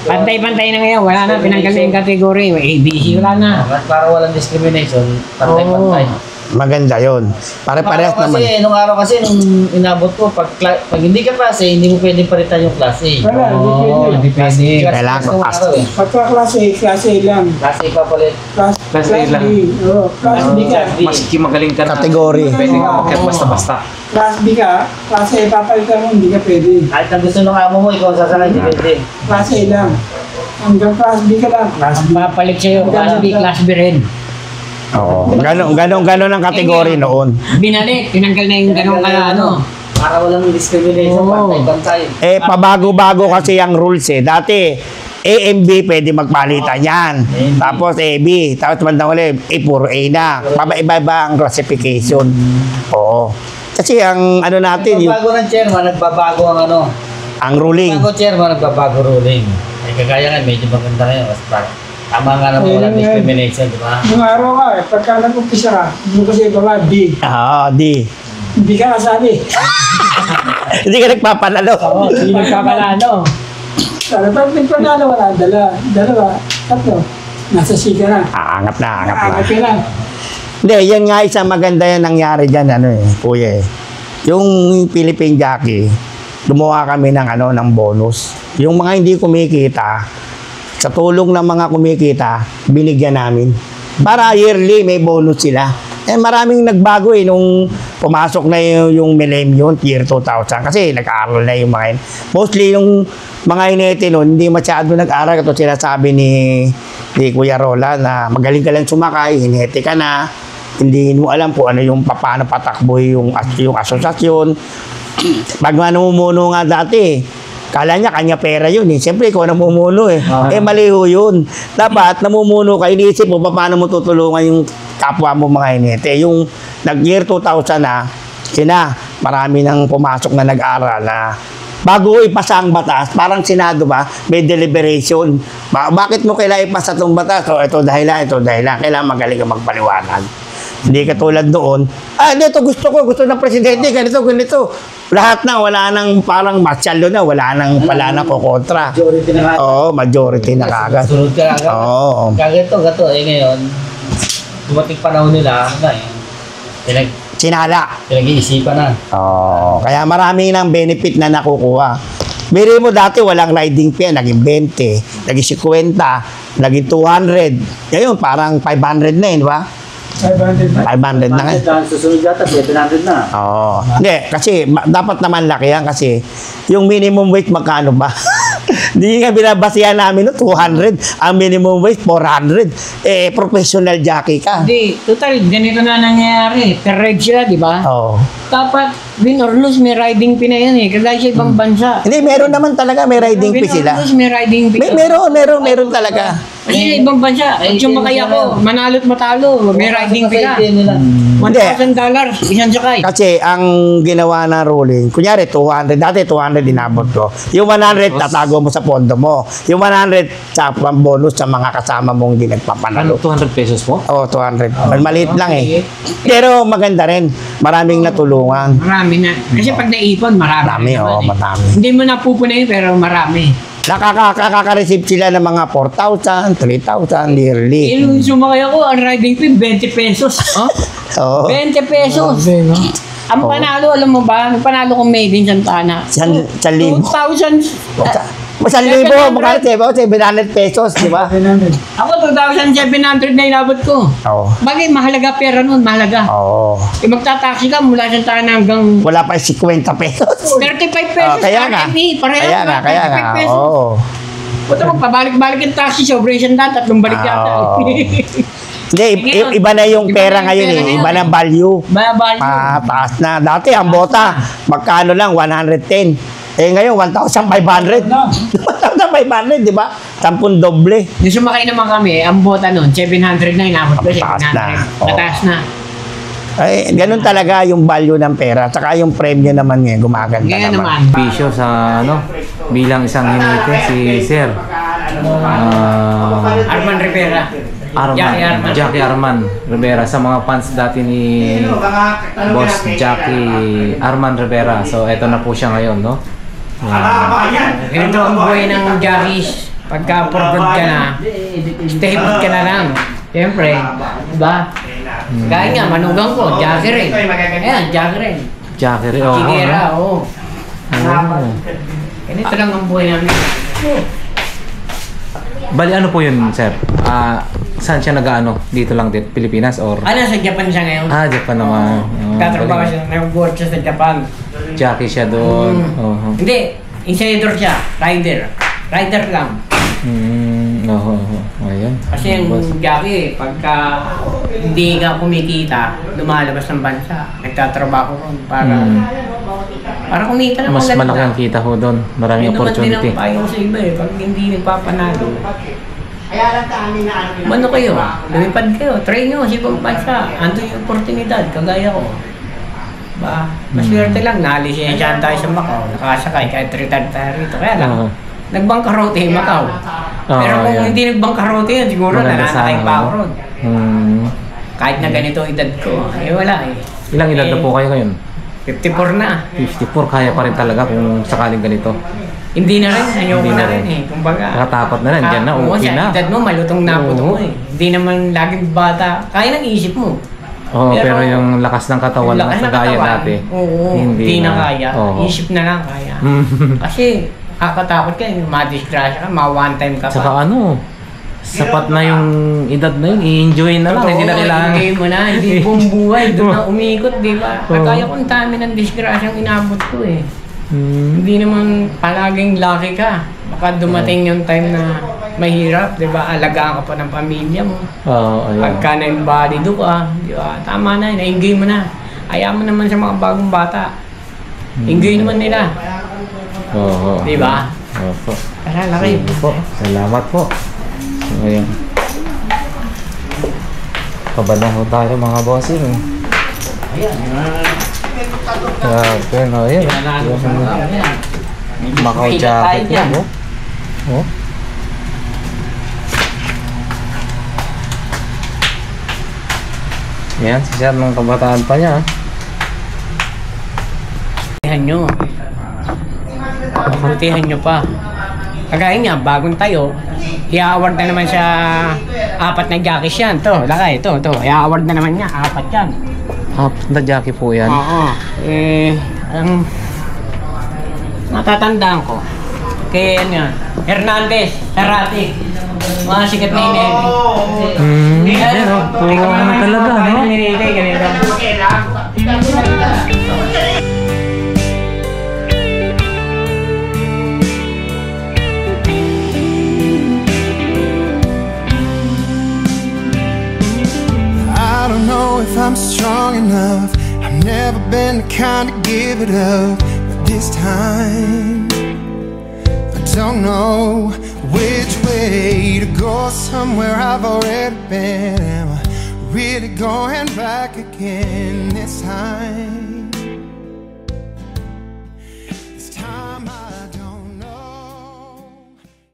Pantay-pantay na ngayon. Wala na. Pinanggal na yung category. May ABC. Wala na. para walang discrimination, pantay-pantay. Maganda yon. Pare-parehas naman. Nung araw kasi, nung inabot ko, pag hindi ka klase, hindi mo pwedeng palitan yung klase. Wala, hindi pwede. Kailangan Nung pass. araw eh. Pagka klase A lang. Klase papalit. Class A lang. B. Oo, class B ka. maski magaling ka na Category. pwede ka makyat basta-basta. Class B ka, klase A papalitan mo, hindi ka pwede. Kahit ang gusto ng amo mo, ikaw ang sasakay, hindi pwede. Class A lang. Hanggang class B ka lang. Class Ang papalit sa'yo. Class B, class B rin. Oo. Ganon ang kategory noon. Binalik. Tinanggal na yung ganun kaya Para walang discrimination, Oo. pantay-pantay. Pabago-bago kasi ang rules eh. Dati, A and B pwede magpalitan yan. Tapos A, B. Tapos bandang ulit, puro A na. Iba-iba ang classification. Oo. Kasi ang natin, Nagbabago ng chairman, nagbabago ang ruling. Bago chairman, nagbabago ruling. Kagaya nga, medyo maganda ngayon. Tama nga naman walang discrimination, di ba? Nung araw ka, pagka nag-umpisa ka, doon kasi baba, D. D. Hindi ka kasali. Hindi ka nagpapanalo. Oo, hindi nagkakalano. Pero pag nagpanalo, wala, dalawa, tatlo. Nasa C ka na. Aangat na. Aangat ka na. Hindi, yan nga isang maganda yan nangyari dyan, kuya eh. Yung Philippine Jockey, gumawa kami ng bonus. Yung mga hindi kumikita, sa tulong ng mga kumikita, binigyan namin. Para yearly may bonus sila. Maraming nagbago nung pumasok na yung millennium, year 2000. Kasi nag-aaral na yung mga yun. Mostly yung mga inete nun, hindi masyado nag-aaral. Ito sinasabi ni Kuya Rola na magaling ka lang sumakay, inete ka na. Hindi mo alam kung ano yung paano patakbo yung asosasyon. Pag namumuno nga dati, kala niya kanya pera yun eh. Siyempre, ikaw namumuno eh. Mali ho yun. Dapat, namumuno ka, iniisip mo paano mo tutulungan yung kapwa mo mga inete. Yung nag-year 2000 na, marami nang pumasok na nag-aral na bago ipasa ang batas, parang Senado ba, may deliberation. Bakit mo kailangan ipasa itong batas? So, ito dahilan. Kailangan magaling ka magpaliwanag. Hindi katulad noon, dito gusto ng presidente, ganito. Lahat na, wala nang parang masyalo na, wala nang kukontra. Majority na kagad. Oo, majority na kagad. Sunod ka kagad. Oo. Gato. Ngayon, dumating panahon nila, pinag-iisipan na. Oo, kaya marami ng benefit na nakukuha. Biri mo dati walang riding fee, naging 20, naging 50, naging 200. Ngayon parang 500 na yun, di ba? 500 na nga. Susunod yata, 700 na. Oo. Hindi, kasi dapat naman laki yan kasi yung minimum wage magkano ba? Hindi nga binabasihan namin no, 200. Ang minimum wage, 400. Professional jockey ka. Hindi, total, ganito na nangyayari. Per ride sila, di ba? Oo. Dapat, win or lose, may riding fee na yan eh. Kagaya sa ibang bansa. Hindi, meron naman talaga, may riding fee sila. Win or lose, may riding fee. Meron talaga. Kasi sa ibang bansa, pag sumakay ako, manalo't matalo, may riding fee ka. $1,000, isang sakay. Kasi ang ginawa na ruling, kunyari 200, dati 200 inabot ko. Yung 100 tatago mo sa pondo mo. Yung 100 sa bonus sa mga kasama mong hindi nagpapanalo. 200 pesos po? Oo, 200. Maliit lang eh. Pero maganda rin. Maraming natulungan. Marami na. Kasi pag naipon, marami. Marami. Hindi mo napupunayin, pero marami. Nakaka-receive sila ng mga 4,000, 3,000 yearly. Yung sumakay ako, ang riding fee, 20 pesos. Oo. 20 pesos. Ang panalo, alam mo ba? Ang panalo kong made in Santana. 1,000. 2,000. 1,000, magkano 700 pesos, di ba? Ako, 2,700 na inabot ko. Oo. Bagay, mahalaga pera nun, mahalaga. Oo. Magtataksi ka mula Santana hanggang Wala pa 50 pesos. 35 pesos. Kaya nga. Kaya nga. 35 pesos. Oo. Puta mo, pabalik-balik yung taxi, sobrang Santana, 3 balik yata. Hindi, iba na yung pera ngayon eh. Iba na value. Bayabali. Taas na. Dati ang bota, magkano lang? 110. Ngayon, 1,500. 1,500, di ba? 10 doble. Yung sumakay naman kami, ang bota nun, 700 na inabot ko, Mataas 700. na. Mataas na. Ganun talaga yung value ng pera. Tsaka yung premyo naman ngayon, gumaganda Kaya naman. naman. Bisyo sa bilang isang hinite si Sir Arman Rivera. Jackie Arman Rivera, sa mga fans dati ni Boss Jackie Arman Rivera. So eto na po siya ngayon, no? Ganito ang buhay ng jockeys. Pagka forward ka na, stay put ka na lang. Siyempre, diba? Gaya nga, manugang ko, jockey rin. Ayan, jockey rin. Jackie rin, Chigera, oo. Oh. Ganito lang ang buhay namin. Bali, ano po yun, Sir? Saan siya nag-ano? Dito lang din, Pilipinas or? Nasa Japan siya ngayon. Japan naman. Tatrabaho siya, nag-work siya sa Japan. Jackie siya doon. Hindi, insider siya, rider. Rider lang. Ayun. Kasi yung jockey, pagka hindi ka kumikita, lumalabas ng bansa, nagtatrabaho ron para kumita na Mas malaki ang kita ho doon. Maraming opportunity. Yun naman din ang payo sa iba eh, pag hindi nagpapanalo. Mano kayo, lumipad kayo, train nyo sa ibang bansa, ando yung oportunidad, kagaya ko. Ba, maswerte lang, nalisensyahan tayo sa Macau, nakasakay, kahit retired tayo rito, kaya lang. Nagbangkarote yung Macau. Pero kung hindi nagbangkarote yun, siguro nananakay pa ako ron. Kahit na ganito edad ko, wala eh. Ilang edad na po kayo ngayon? 54 na. 54, kaya pa rin talaga kung sakaling ganito. Hindi na rin, ayoko Hindi na na rin rin. eh. Kumbaga, Nakatakot na rin, dyan na, okay na. Sa edad mo, malutong na po mo eh. Hindi naman laging bata, kaya ng isip mo. Pero yung lakas ng katawan Yung na lakas ng kagaya katawan, dati. Oo, hindi na kaya. Isip na lang kaya. Kasi, kakatakot ka, ma-disgrasya ka, ma-one time ka pa. Saka sapat na yung edad na yun, i-enjoy na lang, hindi na kailangan. Enjoy mo na, hindi buong buhay, doon na umikot, di ba? Kaya ko ang dami ng disgrasyang inabot ko eh. Hindi naman palaging lucky ka. Baka dumating yung time na mahirap, di ba? Alagaan ka pa ng pamilya mo. Ayun. Pagka na-invalido ka, di ba? Tama na, na-enjoy mo na. Ayaw mo naman sa mga bagong bata. Enjoy naman nila. Di ba? Opo. Kaya laki. Sige po. Salamat po. So, ayun. Pabalang ho tayo mga bossing. Ayan. Grabe, no? Ayan. Macau Kita jacket tayo yan, dyan. oh. Oh. Yan, si Sir nung kabataan pa niya. Kuntihan nyo. Kuntihan nyo pa. Kagaya niya, bagong tayo, i-award na naman siya 4 na jockeys yan. To, lakay, to. I-award na naman niya, 4 yan. Na jockey po yan. Oo. Ang natatandaan ko, kay Hernandez, Serrati, mga sikat na inete. Yan, oh. Puro ano talaga, no? I don't know if I'm strong enough. I've never been the kind to give it up. But this time, I don't know which way to go. Somewhere I've already been. Am I really going back again this time?